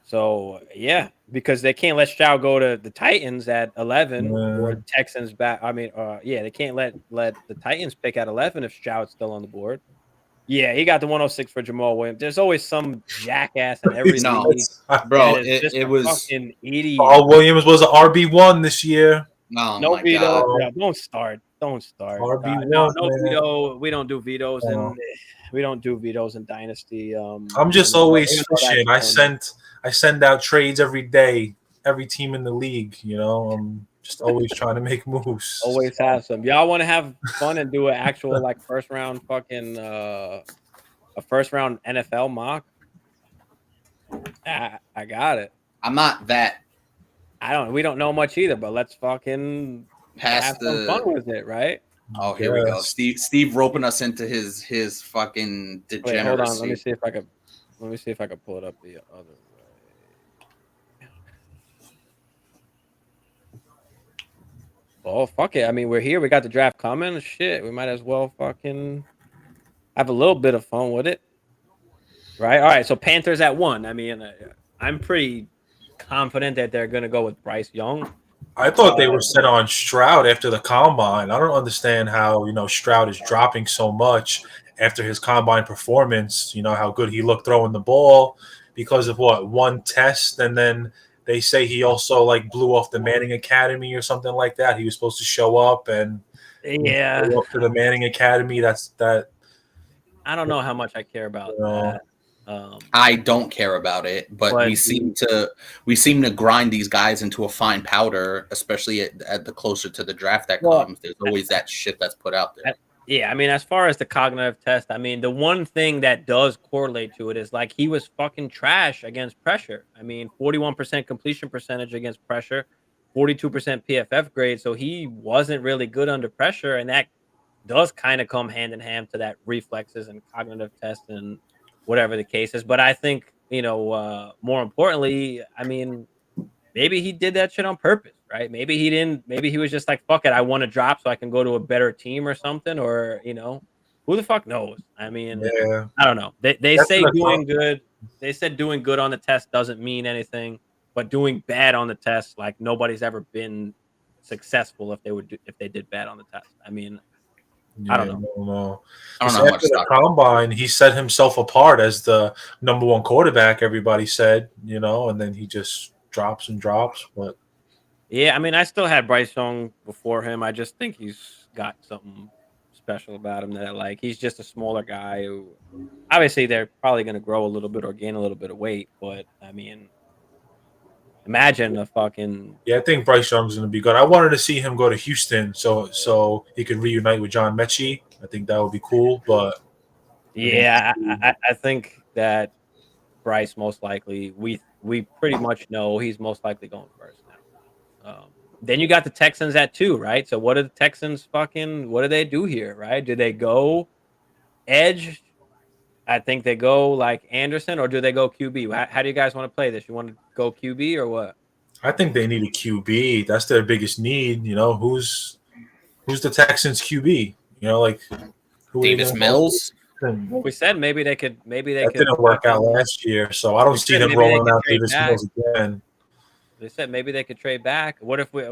So, yeah, because they can't let Stroud go to the Titans at 11 or Texans back. I mean, they can't let the Titans pick at 11 if Stroud's still on the board. Yeah, he got the 106 for Jamal Williams. There's always some jackass in every league. Bro, it was fucking idiot. Paul Williams was an RB1 this year. No veto. No, don't start. RB1. No veto. We don't do vetoes, and we don't do vetoes in Dynasty. I'm just always fishing. I send out trades every day, every team in the league. I'm just always trying to make moves. Always have some. Y'all want to have fun and do an actual like first round fucking a first round NFL mock? I got it. I'm not that. We don't know much either, but let's fucking have some fun with it, right? Oh, here we go. Steve roping us into his fucking degeneracy. Wait, hold on. Let me see if I can pull it up the other way. Oh, fuck it. I mean, we're here. We got the draft coming. Shit, we might as well fucking have a little bit of fun with it. Right? All right, so Panthers at 1. I mean, I'm pretty confident that they're going to go with Bryce Young. I thought they were set on Stroud after the combine. I don't understand how, Stroud is dropping so much after his combine performance. How good he looked throwing the ball because of one test, and then they say he also blew off the Manning Academy or something like that. He was supposed to show up and go up to the Manning Academy. That. I don't know how much I care about that. I don't care about it, but we seem to grind these guys into a fine powder, especially at the closer to the draft that comes. There's always that shit that's put out there. Yeah, I mean, as far as the cognitive test, I mean, the one thing that does correlate to it is he was fucking trash against pressure. I mean, 41% completion percentage against pressure, 42% PFF grade. So he wasn't really good under pressure, and that does kind of come hand in hand to that reflexes and cognitive test and whatever the case is. But I think, more importantly, I mean, maybe he did that shit on purpose, right? Maybe he didn't. Maybe he was just like, fuck it, I want to drop so I can go to a better team or something, or, who the fuck knows? I mean, I don't know. They say doing good. They said doing good on the test doesn't mean anything, but doing bad on the test, nobody's ever been successful if they did bad on the test. I mean, I don't know. I don't know. I don't So know how after much the stock. combine, he set himself apart as the number one quarterback. Everybody said, and then he just drops and drops. But Yeah, I mean, I still had Bryce Young before him. I just think he's got something special about him that I like. He's just a smaller guy who, obviously, they're probably going to grow a little bit or gain a little bit of weight. But I mean, imagine a fucking yeah, I think Bryce Young's going to be good. I wanted to see him go to Houston so he could reunite with John Mechie. I think that would be cool. But I mean, yeah. I think that Bryce most likely we pretty much know he's most likely going first now. Then you got the Texans at 2, right? So what do the Texans what do they do here, right? Do they go edge? I think they go like Anderson, or do they go QB? How do you guys want to play this? You want to go QB or what? I think they need a QB. That's their biggest need. Who's the Texans QB? Like who are they Davis going to go Mills. to? We said maybe they could That didn't work out last year, so I don't We see said them maybe they rolling could out trade Davis back. Mills again. They said maybe they could trade back. What if They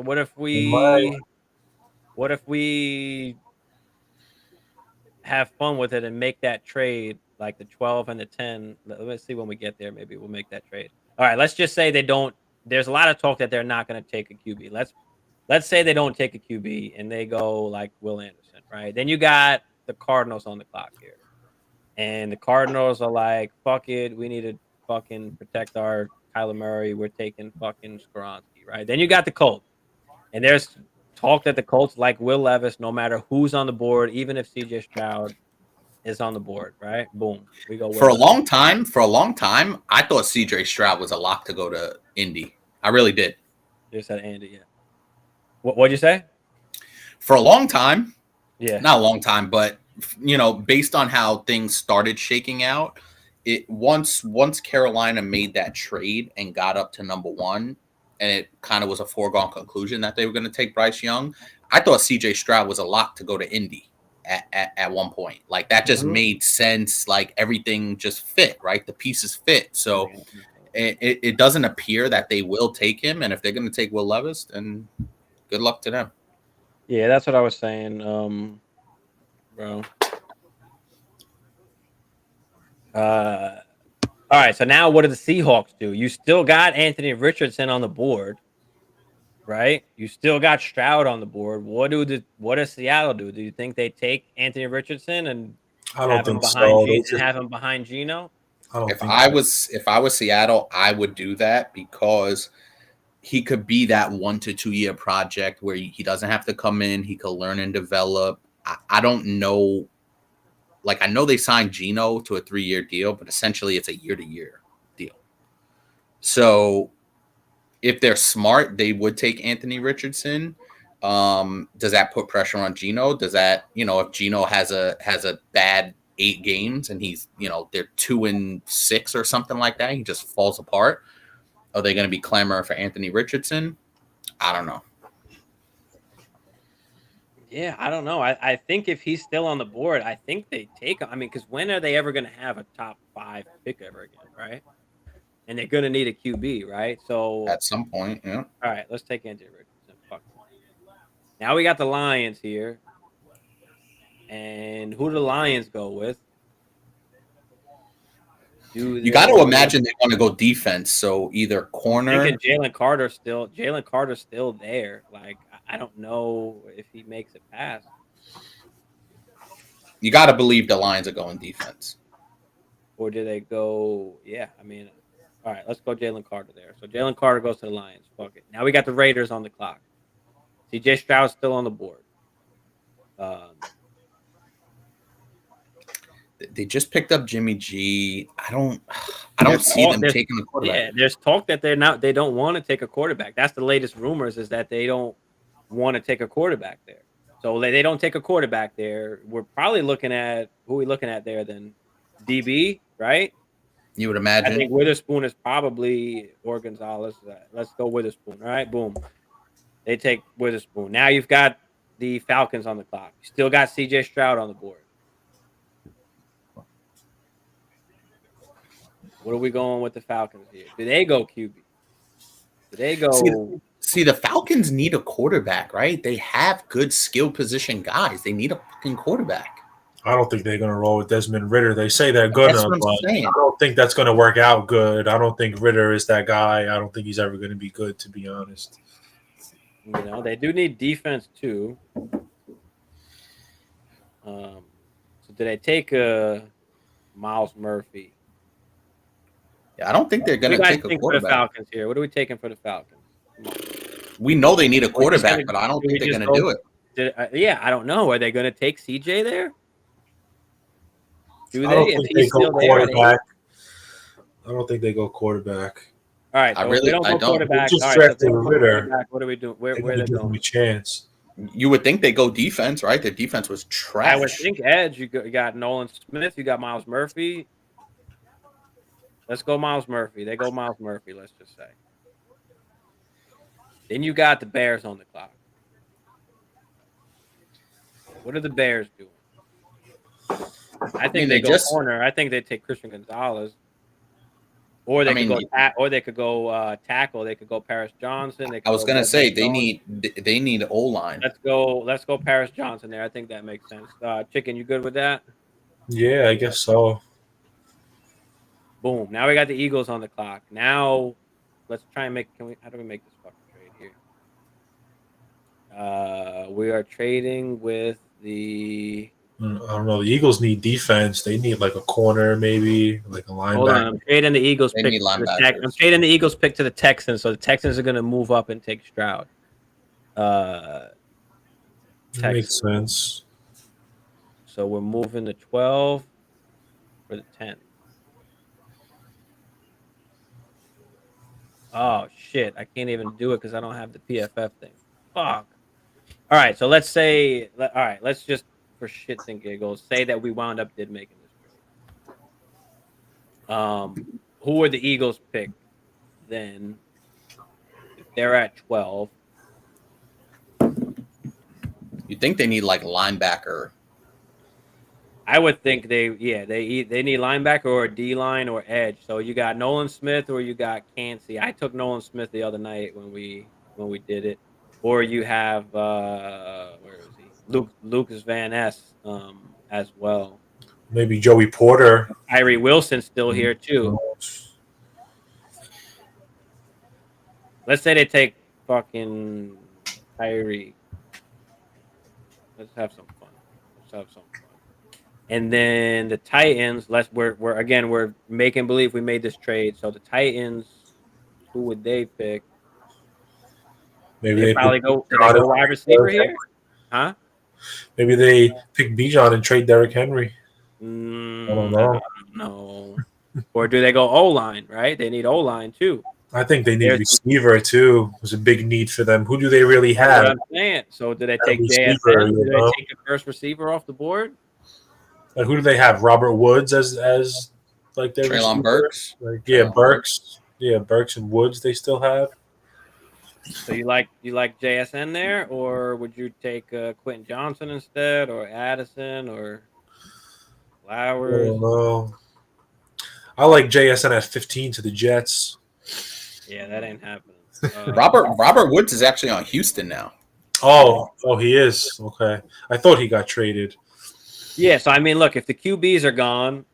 we have fun with it and make that trade like the 12 and the 10. Let's see when we get there. Maybe we'll make that trade. All right, let's just say they don't. There's a lot of talk that they're not going to take a QB. Let's say they don't take a QB and they go like Will Anderson, right? Then you got the Cardinals on the clock here. And the Cardinals are like, fuck it, we need to fucking protect our Kyler Murray. We're taking fucking Skoronski, right? Then you got the Colts. And there's talk that the Colts like Will Levis, no matter who's on the board, even if CJ Stroud is on the board, right? Boom. We go For a Will Levis. long time, I thought CJ Stroud was a lock to go to Indy. I really did. You said Andy, yeah. What'd you say? For a long time, Yeah. not a long time, but based on how things started shaking out, once Carolina made that trade and got up to number one, and it kind of was a foregone conclusion that they were going to take Bryce Young, I thought CJ Stroud was a lock to go to Indy at one point. Like that just made sense. Like everything just fit, right? The pieces fit. So it doesn't appear that they will take him. And if they're going to take Will Levis, then good luck to them. Yeah, that's what I was saying, bro. All right, so now what do the Seahawks do? You still got Anthony Richardson on the board, right? You still got Stroud on the board. What does Seattle do? Do you think they take Anthony Richardson and I don't think so. Have him behind Geno? If I was Seattle, I would do that because he could be that 1 to 2 year project where he doesn't have to come in. He could learn and develop. I don't know. Like, I know they signed Geno to a 3-year deal, but essentially it's a year-to-year deal. So if they're smart, they would take Anthony Richardson. Does that put pressure on Geno? Does that, if Geno has a bad 8 games and he's, they're 2-6 or something like that, he just falls apart. Are they going to be clamoring for Anthony Richardson? I don't know. Yeah, I don't know. I think if he's still on the board, I think they take him. I mean, because when are they ever going to have a top 5 pick ever again, right? And they're going to need a QB, right? So at some point, yeah. All right, let's take Anthony Richardson. Fuck. Now we got the Lions here. And who do the Lions go with? You got to imagine they want to go defense. So either corner. I'm thinking Jalen Carter's still there. Like, I don't know if he makes it past. You got to believe the Lions are going defense. Or do they go? Yeah, I mean, all right, let's go Jalen Carter there. So Jalen Carter goes to the Lions. Fuck it. Now we got the Raiders on the clock. CJ Stroud's still on the board. They just picked up Jimmy G. I don't see them taking a quarterback. Yeah, there's talk that they don't want to take a quarterback. That's the latest rumors, is that they don't want to take a quarterback there. So they don't take a quarterback there. We're probably looking at who are we looking at there then? DB, right? You would imagine. I think Witherspoon is probably, or Gonzalez. Let's go Witherspoon. All right, boom. They take Witherspoon. Now you've got the Falcons on the clock. You still got CJ Stroud on the board. What are we going with the Falcons here? Do they go QB? Do they go? See, the Falcons need a quarterback, right? They have good skill position guys. They need a fucking quarterback. I don't think they're going to roll with Desmond Ritter. They say they're going That's to, what I'm but saying. I don't think that's going to work out good. I don't think Ritter is that guy. I don't think he's ever going to be good, to be honest. You know, they do need defense too. So did they take Miles Murphy? Yeah, I don't think they're going to take a For the quarterback. Falcons here? What are we taking for the Falcons? We know they need a quarterback, but I don't think they're going to do it. Yeah, I don't know. Are they going to take CJ there? I don't think they go quarterback. I don't think they go quarterback. All right, so if they don't go quarterback. Just all right, drafted Ritter. What are we doing? Where are they going? A chance. You would think they go defense, right? Their defense was trash. I would think edge. You got Nolan Smith. You got Miles Murphy. Let's go Miles Murphy. They go Miles Murphy, let's just say. Then you got the Bears on the clock. What are the Bears doing? I think they go corner. I think they take Christian Gonzalez. Or they could go tackle. They could go Paris Johnson. I was gonna say they need O-line. Let's go Paris Johnson there. I think that makes sense. Chicken, you good with that? Yeah, I guess so. Boom. Now we got the Eagles on the clock. Now let's try and how do we make this fucking trade here? We are trading with the I don't know. The Eagles need defense. They need like a corner, maybe like a linebacker. Hold on, I'm trading the Eagles pick. I'm trading the Eagles pick to the Texans, so the Texans are going to move up and take Stroud. That makes sense. So we're moving the 12 for the 10. Oh shit! I can't even do it because I don't have the PFF thing. Fuck. All right, so let's say. All right, let's just for shits and giggles say that we wound up making this trade. Who would the Eagles pick then? If they're at 12. You think they need like linebacker? I would think they need linebacker or a D line or edge. So you got Nolan Smith or you got Cansey. I took Nolan Smith the other night when we did it. Or you have where is he? Lucas Van Ness as well. Maybe Joey Porter. Tyree Wilson's still here too. Let's say they take fucking Tyree. Let's have some fun. And then the Titans, we're making believe we made this trade. So the Titans, who would they pick? Maybe they probably go wide receiver here, huh? Maybe they pick Bijan and trade Derrick Henry. I don't know. Or do they go O-line? Right, they need O-line too. I think they need receiver too. It was a big need for them. Who do they really have? That's what I'm saying. So do they take JSN? Do they take the first receiver off the board? Like who do they have? Robert Woods as like their Treylon Burks. Burks. Yeah, Burks and Woods they still have. So you like JSN there, or would you take Quentin Johnson instead, or Addison, or Flowers? I don't know. I like JSN at 15 to the Jets. Yeah, that ain't happening. Robert Woods is actually on Houston now. Oh, he is. Okay. I thought he got traded. Yeah, so I mean, look, if the QBs are gone,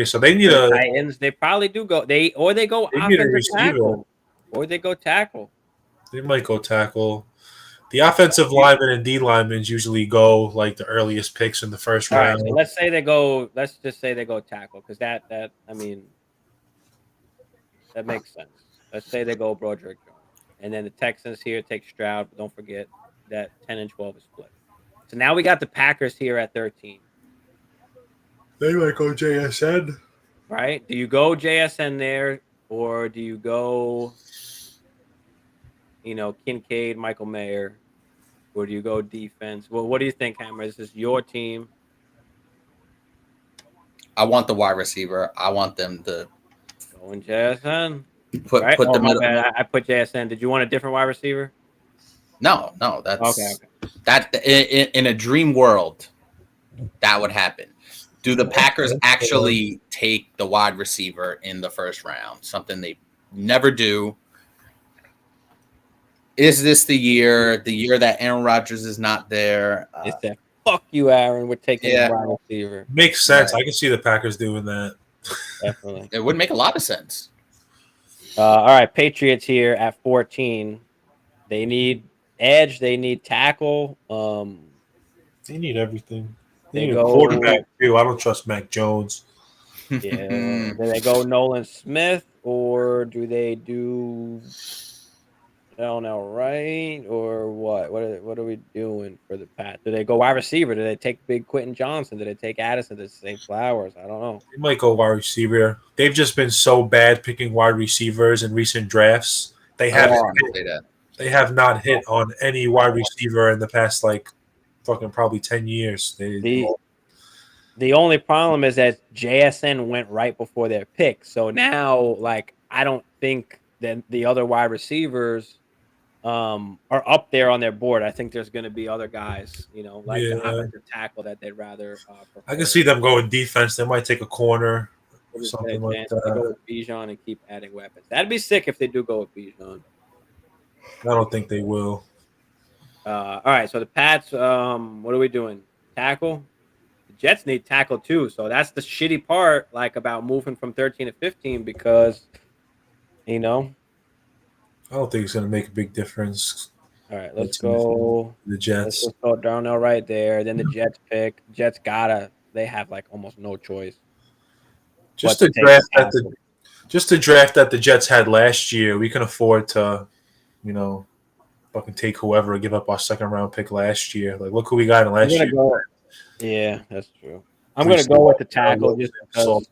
so they need the Titans. They probably do go. They go offensive tackle, or they go tackle. They might go tackle. The offensive linemen and D linemen usually go like the earliest picks in the first round. Right, so let's say they go. Let's just say they go tackle because that I mean that makes sense. Let's say they go Broderick Jones, and then the Texans here take Stroud. But don't forget that 10 and 12 is split. So now we got the Packers here at 13. They might go JSN. Right? Do you go JSN there, or do you go, Kincaid, Michael Mayer, or do you go defense? Well, what do you think, Hammer? This is your team. I want the wide receiver. I want them to go in JSN. Put the middle. I put JSN. Did you want a different wide receiver? No, that's okay. That in a dream world, that would happen. Do the Packers actually take the wide receiver in the first round? Something they never do. Is this the year that Aaron Rodgers is not there? They said, "Fuck you, Aaron. We're taking Yeah. a wide receiver." Makes sense. I can see the Packers doing that. Definitely. It would make a lot of sense. All right, Patriots here at 14. They need edge. They need tackle. They need everything. They They need a go quarterback too. I don't trust Mac Jones. Yeah. Do they go Nolan Smith or do they do I don't know, right? Or what? What are we doing for the Pat? Do they go wide receiver? Do they take big Quentin Johnson? Do they take Addison? Do they take Flowers? I don't know. They might go wide receiver. They've just been so bad picking wide receivers in recent drafts. They haven't. Say that. They have not hit on any wide receiver in the past fucking probably 10 years. The only problem is that JSN went right before their pick. So now, I don't think that the other wide receivers are up there on their board. I think there's going to be other guys, the offensive tackle that they'd rather prefer. I can see them going defense. They might take a corner or something like that. They go with Bijan and keep adding weapons. That'd be sick if they do go with Bijan. I don't think they will. All right, so the Pats, what are we doing? Tackle? The Jets need tackle too, so that's the shitty part, about moving from 13 to 15 because, I don't think it's going to make a big difference. All right, let's go. The Jets. Let's just go Darnell right there. Then the Jets pick. Jets they have almost no choice. Just the draft that the Jets had last year, we can afford to, fucking take whoever and give up our second round pick last year. Look who we got in last year. Yeah, that's true. I'm going to go with the tackle just because.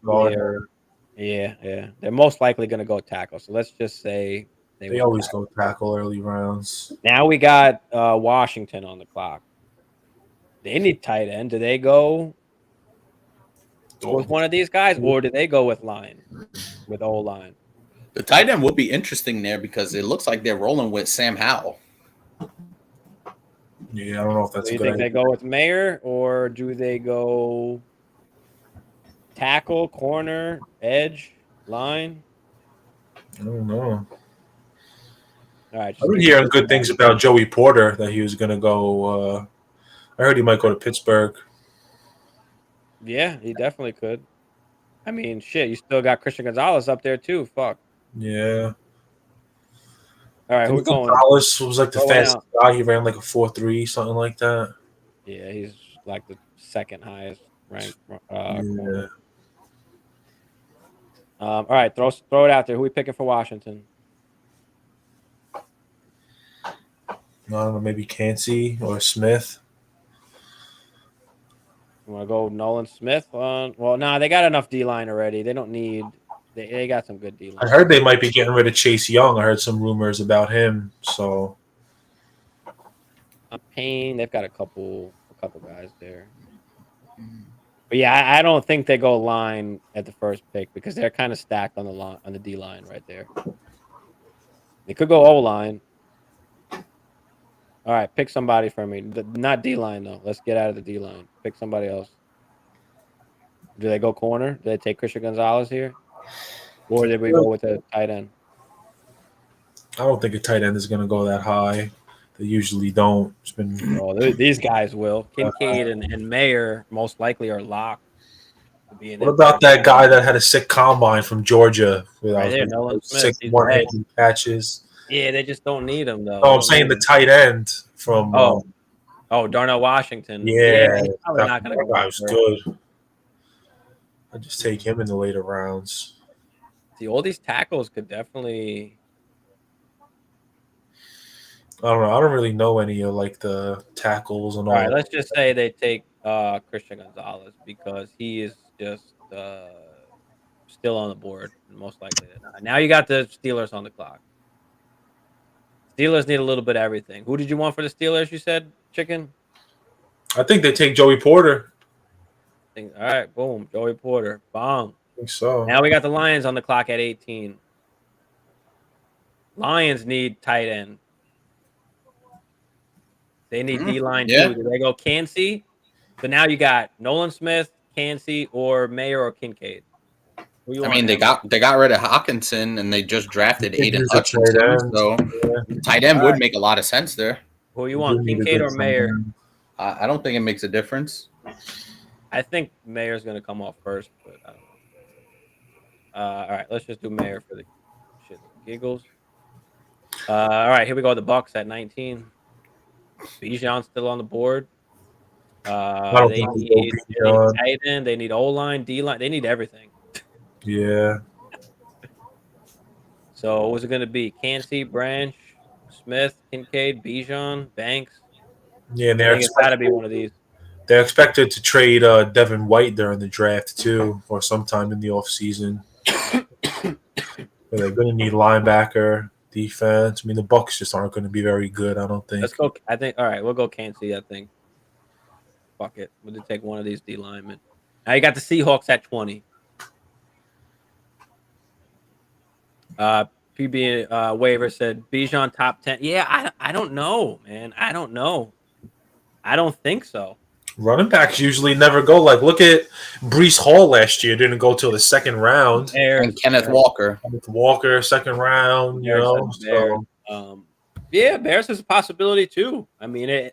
They're most likely going to go tackle. So let's just say they always go tackle early rounds. Now we got Washington on the clock. They need tight end. Do they go with one of these guys, or do they go with O-line? The tight end would be interesting there because it looks like they're rolling with Sam Howell. Yeah, I don't know if that's do you good. think they go with Mayer, or do they go tackle, corner, edge, line? I don't know. All right, I've been hearing good things about Joey Porter, that he was going to go. I heard he might go to Pittsburgh. Yeah, he definitely could. I mean, shit, you still got Christian Gonzalez up there too. Fuck. Yeah. All right, who's going? Gonzalez was the fastest guy. He ran a 4.3, something like that. Yeah, he's the second highest ranked. Yeah. All right, throw it out there. Who we picking for Washington? I don't know, maybe Cansey or Smith. You want to go Nolan Smith on? Well, they got enough D-line already. They don't need. They got some good D-line. I heard they might be getting rid of Chase Young. I heard some rumors about him. So, Payne, they've got a couple guys there. But yeah, I don't think they go line at the first pick because they're kind of stacked on the D line right there. They could go O line. All right, pick somebody for me. Not D line though. Let's get out of the D line. Pick somebody else. Do they go corner? Do they take Christian Gonzalez here, or did we go with a tight end? I don't think a tight end is going to go that high. They usually don't. It's been. These guys will. Kincaid and Mayer most likely are locked. What about that guy that had a sick combine from Georgia? Right there, Nolan Smith. Sick one-handed patches. Yeah, they just don't need him though. Oh, I'm saying the tight end from. Darnell Washington. Yeah, he's probably not going to go. That guy was good. I'd just take him in the later rounds. See, all these tackles could definitely. I don't know. I don't really know any of the tackles and all. All right, let's just say they take Christian Gonzalez because he is just still on the board, most likely. Now you got the Steelers on the clock. Steelers need a little bit of everything. Who did you want for the Steelers? You said Chicken. I think they take Joey Porter. All right, boom, Joey Porter, bong. I think so. Now we got the Lions on the clock at 18. Lions need tight end. They need D-line too. Do they go Cansey? So now you got Nolan Smith, Cansey, or Mayer or Kincaid. Who you I want, mean, they Em? got rid of Hawkinson and they just drafted They Aiden use a tight Hutchinson. end. So Yeah, tight end All would right. make a lot of sense there. Who you we do want, need a Kincaid good or tight Mayer? end. I don't think it makes a difference. I think Mayer's going to come off first, but I don't know. All right, let's just do Mayer for the shits and giggles. All right, here we go. The Bucks at 19. Bijan's still on the board. I don't They think we go need Bijan. tight end. They need O line, D line. They need everything. Yeah. So what's it going to be? Cansey, Branch, Smith, Kincaid, Bijan, Banks. Yeah, and I think it's got to be one of these. they're expected to trade Devin White during the draft too, or sometime in the offseason. But they're going to need linebacker, defense. I mean, the Bucks just aren't going to be very good. I don't think. Let's go. I think. All right, we'll go Cansey. I think. Fuck it. We'll just take one of these D linemen. Now you got the Seahawks at 20. PB waiver said Bijan top 10. Yeah, I don't know, man. I don't know. I don't think so. Running backs usually never go. Like, look at Brees Hall last year; didn't go till the second round. Bears, And Kenneth Walker. With Walker, second round. You know, Bears. so Yeah, Bears is a possibility too. I mean,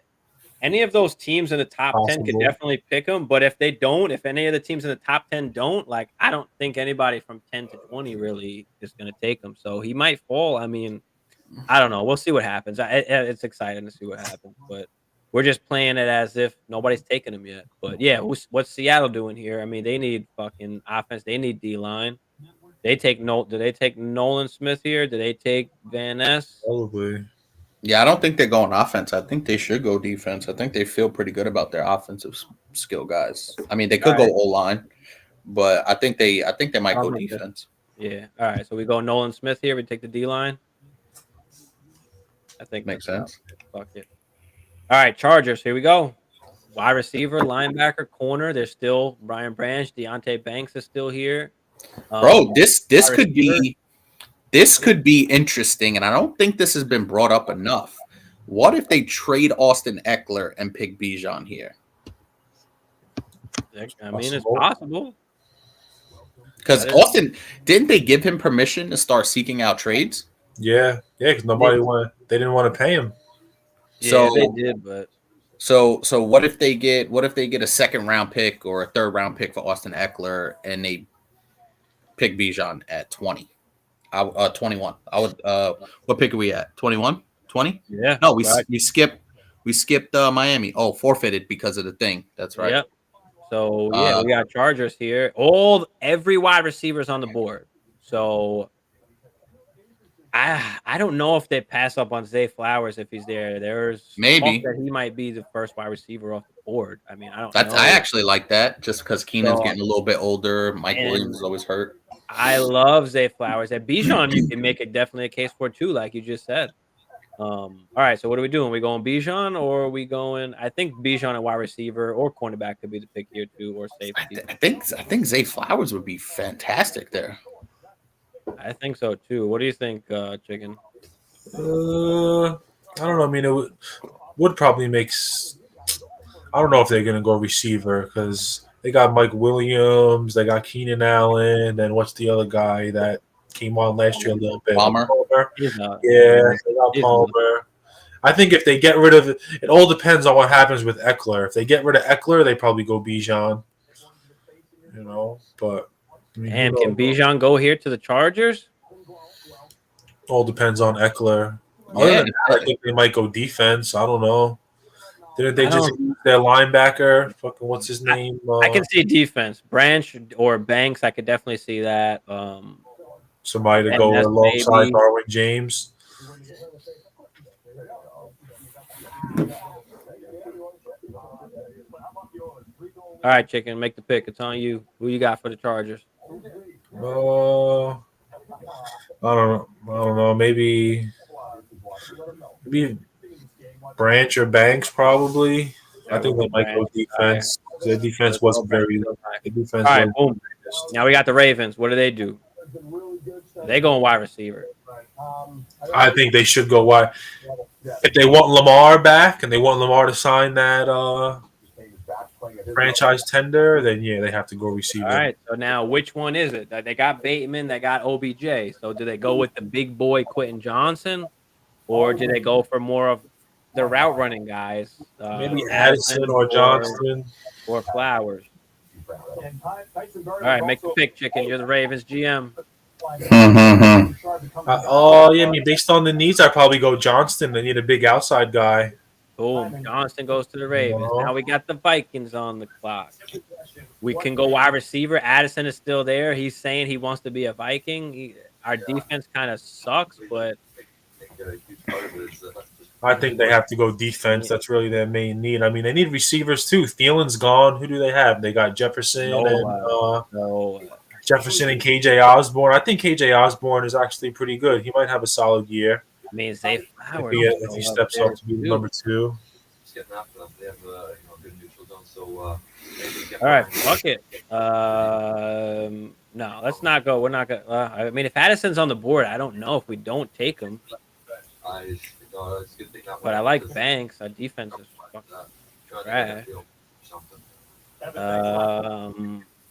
any of those teams in the top 10 could definitely pick them. But if they don't, if any of the teams in the top 10 don't, like, I don't think anybody from 10 to 20 really is going to take him. So he might fall. I mean, I don't know. We'll see what happens. It's exciting to see what happens. But we're just playing it as if nobody's taken him yet. But yeah, what's Seattle doing here? I mean, they need fucking offense. They need D line. Do they take Nolan Smith here? Do they take Van Ness? probably. Yeah, I don't think they're going offense. I think they should go defense. I think they feel pretty good about their offensive skill guys. I mean, they could go O line, but I think they might go defense. Yeah. All right. So we go Nolan Smith here. We take the D line. I think Makes sense. Fuck it. All right, Chargers. Here we go. Wide receiver, linebacker, corner. There's still Brian Branch. Deontay Banks is still here. Bro, this could receiver. be this could be interesting, and I don't think this has been brought up enough. What if they trade Austin Eckler and pick Bijan here? I mean, it's possible. Because Austin, didn't they give him permission to start seeking out trades? Yeah, because they didn't want to pay him. Yeah, they did, but so what if they get a second round pick or a third round pick for Austin Eckler and they pick Bijan at 20? 21. I would what pick are we at? 21? 20? Yeah. No, we skipped Miami. Oh, forfeited because of the thing. That's right. Yep. So we got Chargers here. Every wide receiver's on the board. So I don't know if they pass up on Zay Flowers if he's there. There's maybe that he might be the first wide receiver off the board. I mean, I don't know. I actually like that just because Keenan's getting a little bit older. Mike Williams is always hurt. I love Zay Flowers. At Bijan, you can make it definitely a case for too, like you just said. All right, so what are we doing? We going Bijan or are we going? I think Bijan at wide receiver or cornerback could be the pick here too, or safety. I think Zay Flowers would be fantastic there. I think so too. What do you think, Chicken? I don't know. I mean, it would probably make. I don't know if they're gonna go receiver because they got Mike Williams, they got Keenan Allen, and what's the other guy that came on last year a little bit? Palmer. They got Palmer. I think if they get rid of it, all depends on what happens with Eckler. If they get rid of Eckler, they probably go Bijan. You know, but. I mean, and can Bijan go here to the Chargers? All depends on Eckler. Yeah, I think they might go defense. I don't know. Didn't they just use their linebacker? Fucking what's his name? I can see defense. Branch or Banks. I could definitely see that. Somebody to go alongside Darwin James. All right, Chicken, make the pick. It's on you. Who you got for the Chargers? I don't know. Maybe Branch or Banks probably. I think they might go defense. Their defense wasn't very. The defense. All right, boom. Now we got the Ravens. What do? They going wide receiver. I think they should go wide. If they want Lamar back and they want Lamar to sign that franchise tender, then yeah, they have to go receiver. All right. So now, which one is it? They got Bateman, they got OBJ. So do they go with the big boy Quentin Johnson, or do they go for more of the route running guys? Maybe Addison or Johnston or Flowers. All right, make the pick, chicken. You're the Ravens GM. Oh yeah, I mean, based on the needs, I'd probably go Johnston. They need a big outside guy. Boom. Johnston goes to the Ravens. Now we got the Vikings on the clock. We can go wide receiver. Addison is still there. He's saying he wants to be a Viking. Our defense kind of sucks, but I think they have to go defense. That's really their main need. I mean, they need receivers too. Thielen's gone. Who do they have? They got Jefferson Jefferson and KJ Osborne. I think KJ Osborne is actually pretty good. He might have a solid year. I mean, Zay Flowers if he steps up to be number 2. All right, fuck it. No, let's not go. We're not going to. I mean, if Addison's on the board, I don't know if we don't take him. But I like Banks. Our defense is fucking trash.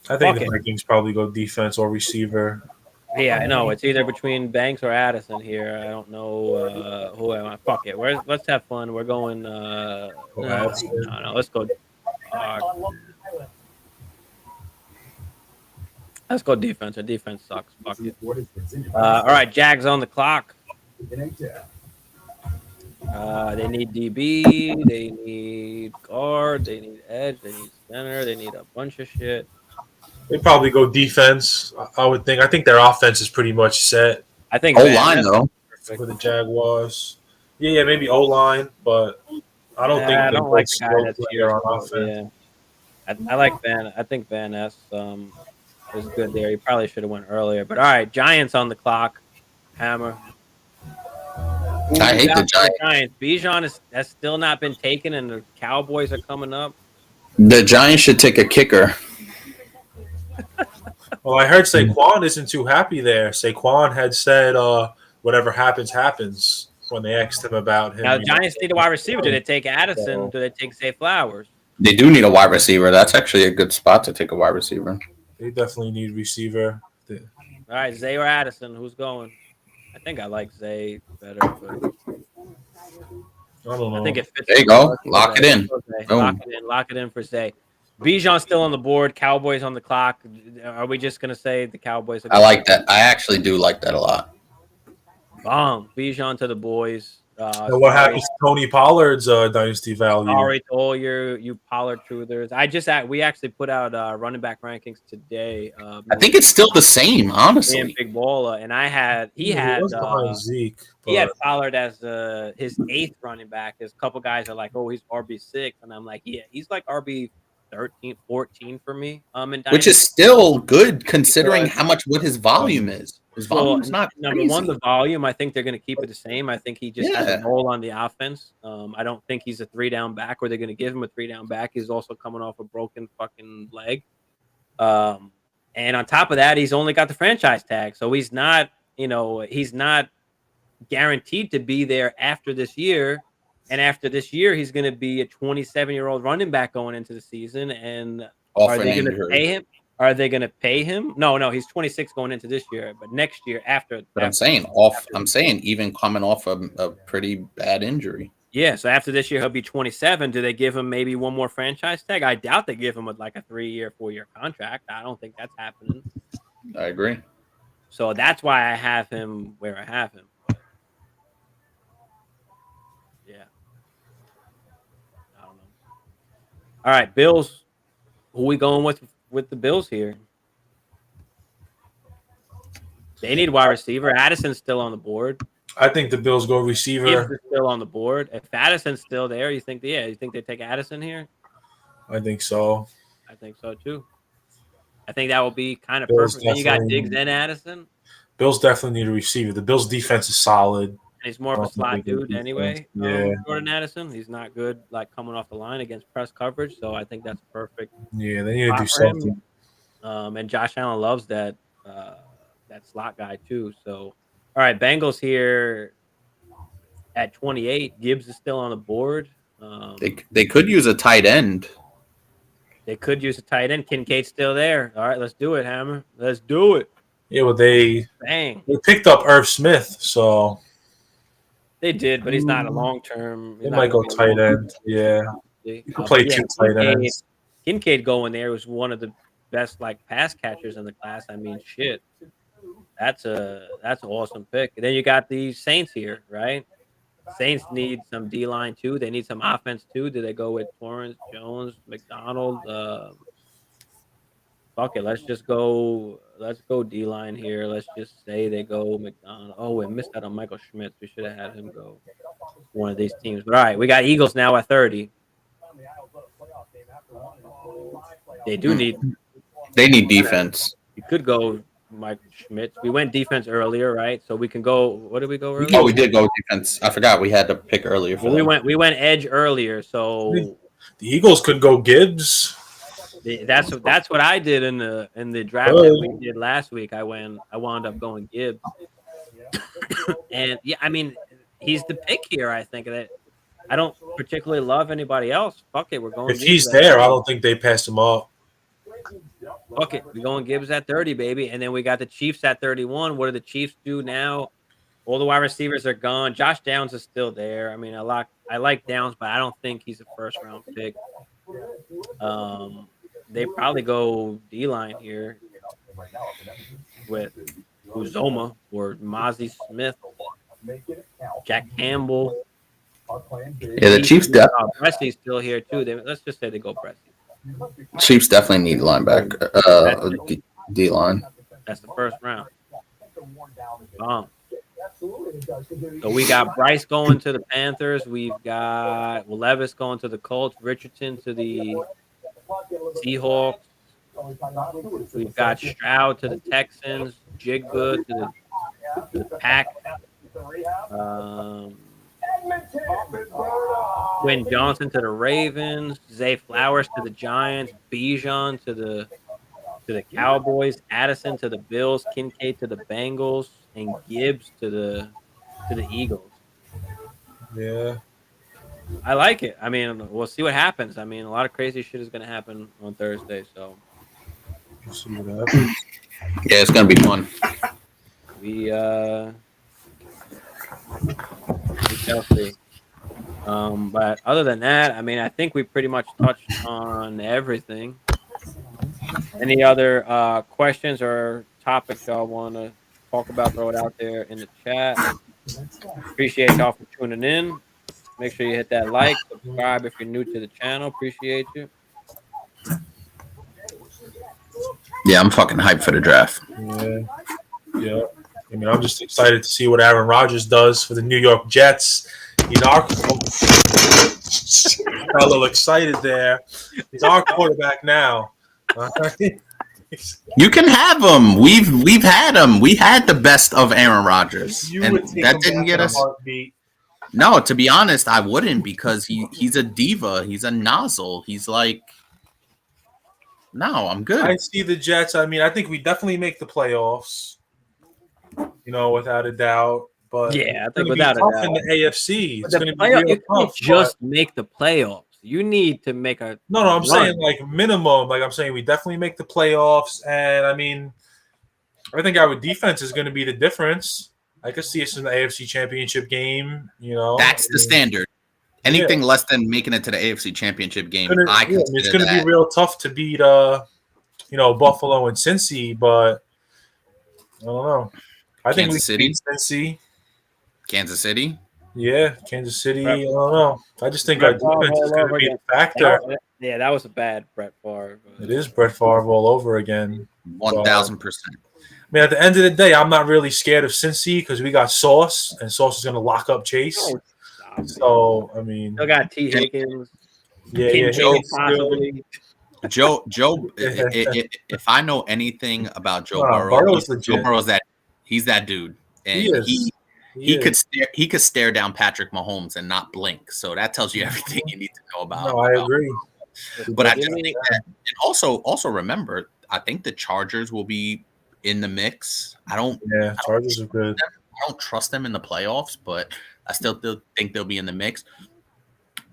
I think the Vikings probably go defense or receiver. Yeah, I know. It's either between Banks or Addison here. I don't know who I want. Fuck it. Let's have fun. We're going. No. Let's go. Let's go defense. Our defense sucks. Fuck it. All right, Jags on the clock. They need DB. They need guard. They need edge. They need center. They need a bunch of shit. They probably go defense. I would think. I think their offense is pretty much set. I think O-line though for the Jaguars. Yeah, maybe O-line, but I don't think I don't like the guy that's here on offense. Yeah, I like Van. I think Van Ness is good there. He probably should have went earlier. But all right, Giants on the clock. Hammer. I hate the Giants. Bijan has still not been taken, and the Cowboys are coming up. The Giants should take a kicker. Well, I heard Saquon isn't too happy there. Saquon had said, "Whatever happens, happens." When they asked him about him. Now, the Giants need a wide receiver. Do they take Addison? Do they take Zay Flowers? They do need a wide receiver. That's actually a good spot to take a wide receiver. They definitely need receiver. All right, Zay or Addison? Who's going? I think I like Zay better. But I don't know. I think it fits. There you go. Lock it in. Lock it in for Zay. Bijan's still on the board. Cowboys on the clock. Are we just gonna say the Cowboys? I like that. I actually do like that a lot. Bomb. Bijan to the boys. So what happens to Tony Pollard's dynasty value? Sorry to all you Pollard truthers. We actually put out running back rankings today. I think it's still the same, honestly. And Big Baller, and he had Zeke. He had Pollard as his 8th running back. His couple guys are like, oh, he's RB6, and I'm like, yeah, he's like RB 13, 14 for me. Which is still good considering what his volume is. His volume's not number crazy. one. The volume, I think they're going to keep it the same. I think he just has a role on the offense. I don't think he's a 3-down back, or they're going to give him a 3-down back. He's also coming off a broken fucking leg. And on top of that, he's only got the franchise tag, so he's not guaranteed to be there after this year. And after this year, he's going to be a 27-year-old running back going into the season. And are they going to pay him? Are they going to pay him? No, he's 26 going into this year, but next year after. But I'm saying even coming off a pretty bad injury. Yeah, so after this year he'll be 27. Do they give him maybe one more franchise tag? I doubt they give him like a 3-year, 4-year contract. I don't think that's happening. I agree. So that's why I have him where I have him. Yeah. I don't know. All right, Bills. Who we going with the Bills here? They need wide receiver. Addison's still on the board. I think the Bills go receiver. Gibbs is still on the board. If Addison's still there, you think they take Addison here? I think so. I think so too. I think that will be kind of perfect. Then you got Diggs and Addison. Bills definitely need a receiver. The Bills' defense is solid. And he's more of a slot dude anyway. Yeah. Jordan Addison. He's not good like coming off the line against press coverage. So I think that's perfect. Yeah, they need to do something. And Josh Allen loves that slot guy too. So all right, Bengals here at 28. Gibbs is still on the board. They could use a tight end. They could use a tight end. Kincaid's still there. All right, let's do it, Hammer. Let's do it. Yeah, well, they picked up Irv Smith, so they did, but he's not a long term. They might go tight end. Yeah, you can play two tight ends. Kincaid going there was one of the best pass catchers in the class. I mean, shit, that's an awesome pick. And then you got the Saints here, right? Saints need some D line too. They need some offense too. Do they go with Torrance, Jones, McDonald? Fuck it. Let's go D line here. Let's just say they go McDonald. Oh, we missed out on Michael Schmitz. We should have had him go one of these teams. But all right, we got Eagles now at 30. They need defense. You could go Michael Schmitz. We went defense earlier, right? So we can go. What did we go earlier? Oh, we did go defense. I forgot we had to pick earlier. We went edge earlier. So the Eagles could go Gibbs. That's what I did in the draft that we did last week. I wound up going Gibbs, and yeah, I mean he's the pick here. I think that I don't particularly love anybody else. Fuck it, we're going. If he's there, I don't think they pass him up. Fuck it, we're going Gibbs at 30, baby, and then we got the Chiefs at 31. What do the Chiefs do now? All the wide receivers are gone. Josh Downs is still there. I mean, I like Downs, but I don't think he's a first round pick. They probably go D-line here with Uzoma or Mozzie Smith, Jack Campbell. Yeah, the Chiefs definitely. Presley's still here too. Let's just say they go Presley. Chiefs definitely need linebacker, D-line. That's the first round. So we got Bryce going to the Panthers. We've got Levis going to the Colts. Richardson to the Seahawks. We've got Stroud to the Texans. Jigba to the Pack. Quinn Johnson to the Ravens. Zay Flowers to the Giants. Bijan to the Cowboys. Addison to the Bills. Kincaid to the Bengals. And Gibbs to the Eagles. Yeah. I like it. I mean, we'll see what happens. I mean, a lot of crazy shit is going to happen on Thursday, so. We'll see what happens. Yeah, it's going to be fun. We shall see. But other than that, I mean, I think we pretty much touched on everything. Any other questions or topics y'all want to talk about? Throw it out there in the chat. Appreciate y'all for tuning in. Make sure you hit that like, subscribe if you're new to the channel. Appreciate you. Yeah, I'm fucking hyped for the draft. Yeah. I mean, I'm just excited to see what Aaron Rodgers does for the New York Jets. He's our a little excited there. He's our quarterback now. You can have him. We've had him. We had the best of Aaron Rodgers, and that didn't get us. No, to be honest, I wouldn't, because he's a diva. He's a nozzle. He's like, no, I'm good. I see the Jets. I mean, I think we definitely make the playoffs. Without a doubt. But yeah, I think without a doubt. In the AFC, it's going to be real tough. You can't just make the playoffs. You need to make a No, I'm saying like minimum. Like I'm saying, we definitely make the playoffs, and I mean, I think our defense is going to be the difference. I could see us in the AFC Championship game. That's the standard. Anything less than making it to the AFC Championship game, it's going to be real tough to beat, Buffalo and Cincy. But I don't know. I think we beat Cincy. Kansas City. Yeah, Kansas City. I don't know. I just think our defense is going to be a factor. That was a bad Brett Favre. It is Brett Favre all over again. 1,000%. I mean, at the end of the day, I'm not really scared of Cincy because we got Sauce, and Sauce is going to lock up Chase. So, I mean, still got T. Higgins. Yeah, Joe. If I know anything about Joe Burrow, Joe Burrow's he's that dude, and he could stare down Patrick Mahomes and not blink. So that tells you everything you need to know about. No, I agree. But I just think that, and also remember, I think the Chargers will be in the mix. Chargers are good. I don't trust them in the playoffs, but I still think they'll be in the mix.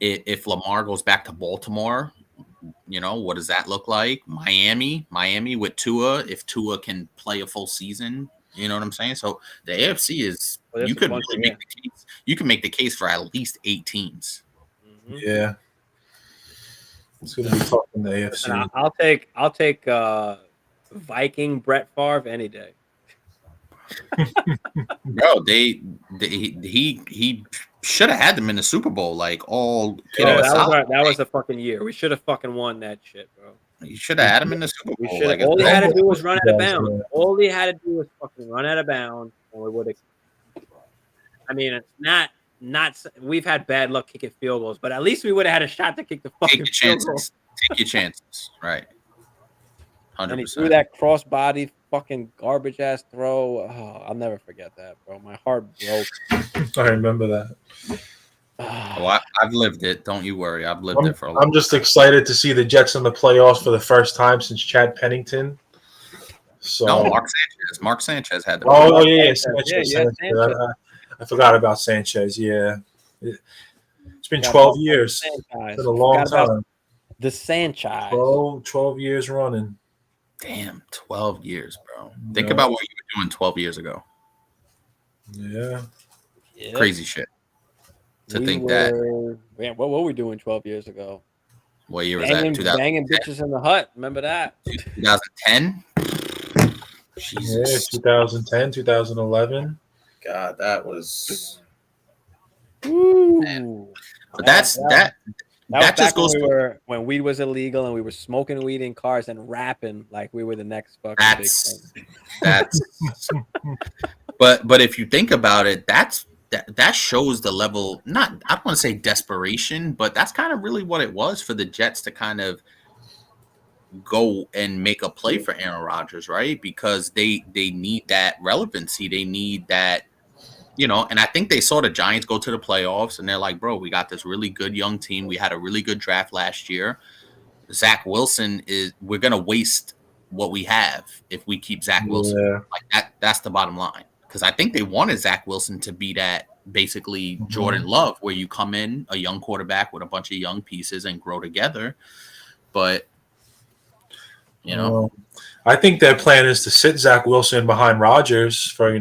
If Lamar goes back to Baltimore, what does that look like? Miami with Tua, if Tua can play a full season, you know what I'm saying? So the AFC is you could really make the case. You can make the case for at least 8 teams. Yeah, it's gonna be tough in the AFC. And I'll take Viking Brett Favre any day. Bro, he should have had them in the Super Bowl, like all that was a fucking year. We should have fucking won that shit, bro. You should have had him in the Super Bowl. Like, all he had to do was run out of bounds. All he had to do was fucking run out of bounds, and we would have. I mean, it's not. We've had bad luck kicking field goals, but at least we would have had a shot to kick the fucking field goal. Take your chances, right? 100%. And he threw that crossbody fucking garbage ass throw. Oh, I'll never forget that, bro. My heart broke. I remember that. I've lived it. Don't you worry. I've lived it for a long time. I'm just excited to see the Jets in the playoffs for the first time since Chad Pennington. So no, Mark Sanchez had the. Oh yeah, Sanchez. I forgot about Sanchez. Yeah, it's been 12 years. It's been a long time. The Sanchez. 12 years running. Damn, 12 years, bro. Think about what you were doing 12 years ago. Yeah. Crazy shit. Man, what were we doing 12 years ago? What year was that? Banging bitches in the hut. Remember that? 2010? Jesus. Yeah, 2010, 2011. God, that was. Ooh. But that just goes when weed was illegal and we were smoking weed in cars and rapping like we were the next fucking big thing. That's but if you think about it, that shows the level, I don't want to say desperation, but that's kind of really what it was for the Jets to kind of go and make a play for Aaron Rodgers, right? Because they need that relevancy. They need that, and I think they saw the Giants go to the playoffs and they're like, bro, we got this really good young team. We had a really good draft last year. Zach Wilson we're going to waste what we have if we keep Zach Wilson. Yeah. Like that's the bottom line. Because I think they wanted Zach Wilson to be that basically Jordan Love, where you come in a young quarterback with a bunch of young pieces and grow together. But, I think their plan is to sit Zach Wilson behind Rodgers for,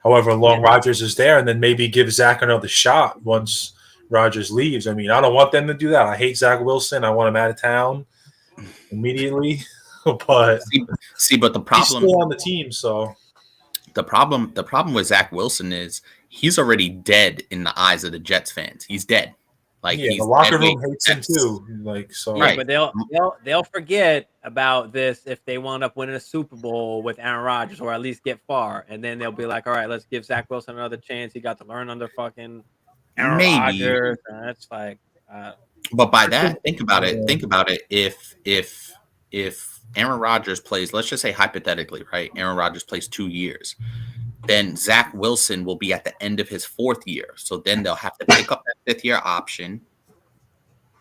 however long Rodgers is there, and then maybe give Zach another shot once Rodgers leaves. I mean, I don't want them to do that. I hate Zach Wilson. I want him out of town immediately. But but the problem, he's still on the team, so. The problem with Zach Wilson is he's already dead in the eyes of the Jets fans. He's dead. Like the locker room hates him too. Like so, yeah, right. But they'll forget about this if they wind up winning a Super Bowl with Aaron Rodgers, or at least get far, and then they'll be like, all right, let's give Zach Wilson another chance. He got to learn under fucking Aaron Rodgers. And that's like. But by that, think about it. Think about it. If Aaron Rodgers plays, let's just say hypothetically, right? Aaron Rodgers plays 2 years. Then Zach Wilson will be at the end of his 4th year. So then they'll have to pick up that 5th year option.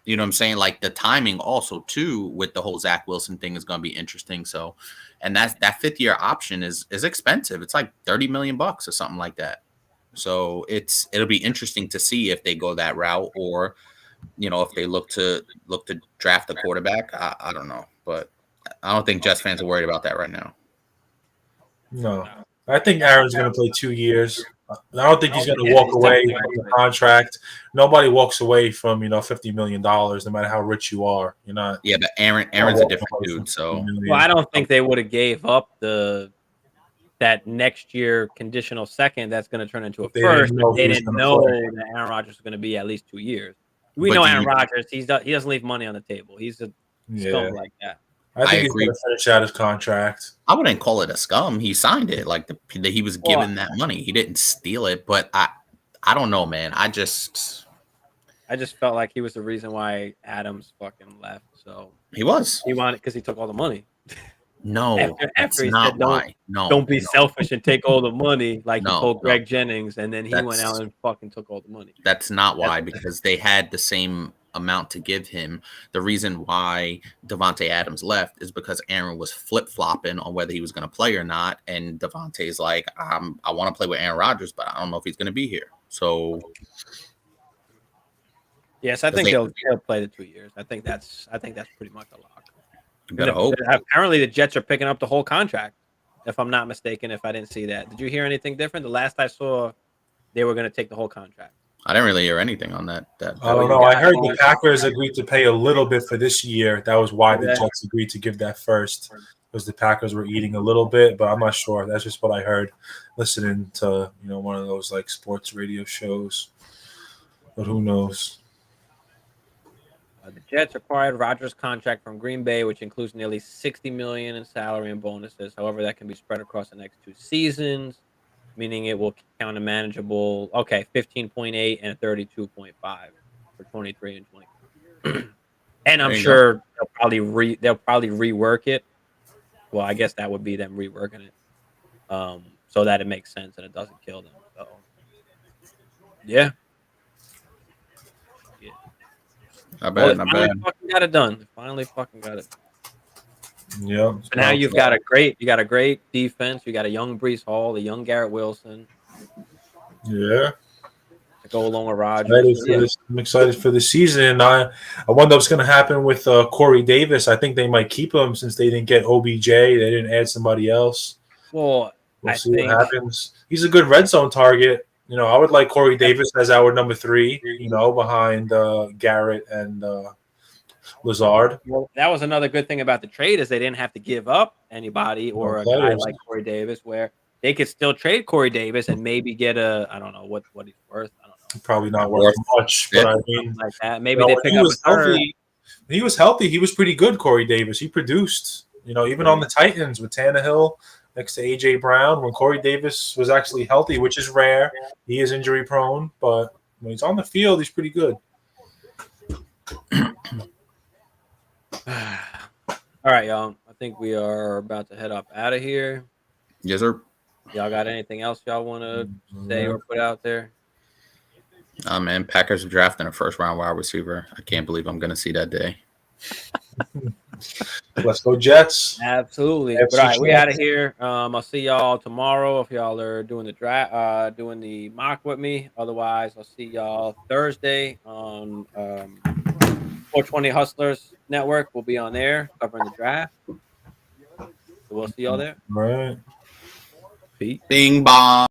You know what I'm saying? Like the timing also too with the whole Zach Wilson thing is going to be interesting. So, and that 5th year option is expensive. It's like $30 million or something like that. So it'll be interesting to see if they go that route, or, if they look to draft a quarterback. I don't know, but I don't think Jets fans are worried about that right now. No, I think Aaron's going to play 2 years. I don't think he's going to walk away from the contract. Nobody walks away from $50 million, no matter how rich you are. You're not. Yeah, but Aaron's a different dude. So I don't think they would have gave up that next year conditional second that's going to turn into a first. They didn't know that Aaron Rodgers was going to be at least 2 years. We know Aaron Rodgers. He doesn't leave money on the table. He's a scum like that. I think he's going to finish out his contract. I wouldn't call it a scum. He signed it. Like he was given that money. He didn't steal it. But I don't know, man. I just felt like he was the reason why Adams fucking left. So he wanted because he took all the money. No, after he said, don't be selfish and take all the money, like he told Greg Jennings, and then he went out and fucking took all the money. That's not why, because they had the same amount to give him. The reason why Devontae Adams left is because Aaron was flip-flopping on whether he was going to play or not, and Devontae's like, I want to play with Aaron Rodgers, but I don't know if he's going to be here. So Yes, I think they'll play the 2 years. I think that's pretty much a lock. You better hope. Apparently, the Jets are picking up the whole contract. If I'm not mistaken, if I didn't see that, did you hear anything different? The last I saw, they were going to take the whole contract. I didn't really hear anything on that. I don't know. I heard the Packers agreed to pay a little bit for this year. That was why the Jets agreed to give that first, because the Packers were eating a little bit, but I'm not sure. That's just what I heard listening to one of those like sports radio shows. But who knows? The Jets acquired Rodgers' contract from Green Bay, which includes nearly $60 million in salary and bonuses. However, that can be spread across the next 2 seasons, meaning it will count a manageable 15.8 and 32.5 for 23 and 24. And I'm sure they'll probably rework it. Well, I guess that would be them reworking it, so that it makes sense and it doesn't kill them. So, yeah. Not bad. Fucking got it done. Finally fucking got it. Yeah. So now you got a great defense. You got a young Breece Hall, a young Garrett Wilson. Yeah. To go along with Rodgers. I'm excited for the season. I wonder what's going to happen with Corey Davis. I think they might keep him since they didn't get OBJ. They didn't add somebody else. Well, we'll see what happens. He's a good red zone target. I would like Corey Davis as our number 3, behind Garrett and Lazard. Well, that was another good thing about the trade is they didn't have to give up anybody or a guy like Corey Davis, where they could still trade Corey Davis and maybe get I don't know what he's worth. I don't know. Probably not worth much, but I mean, like that. Maybe they pick up a third. He was healthy. He was pretty good, Corey Davis. He produced, even on the Titans with Tannehill next to A.J. Brown, when Corey Davis was actually healthy, which is rare. He is injury prone, but when he's on the field, he's pretty good. All right, y'all. I think we are about to head up out of here. Yes, sir. Y'all got anything else y'all want to say or put out there? Man, Packers are drafting a first-round wide receiver. I can't believe I'm going to see that day. Let's go Jets. Absolutely. But all right, we out of here. I'll see y'all tomorrow if y'all are doing the draft, doing the mock with me. Otherwise, I'll see y'all Thursday on 420 Hustlers Network. We'll be on there covering the draft. So we'll see y'all there. All right. Peace. Bing bong.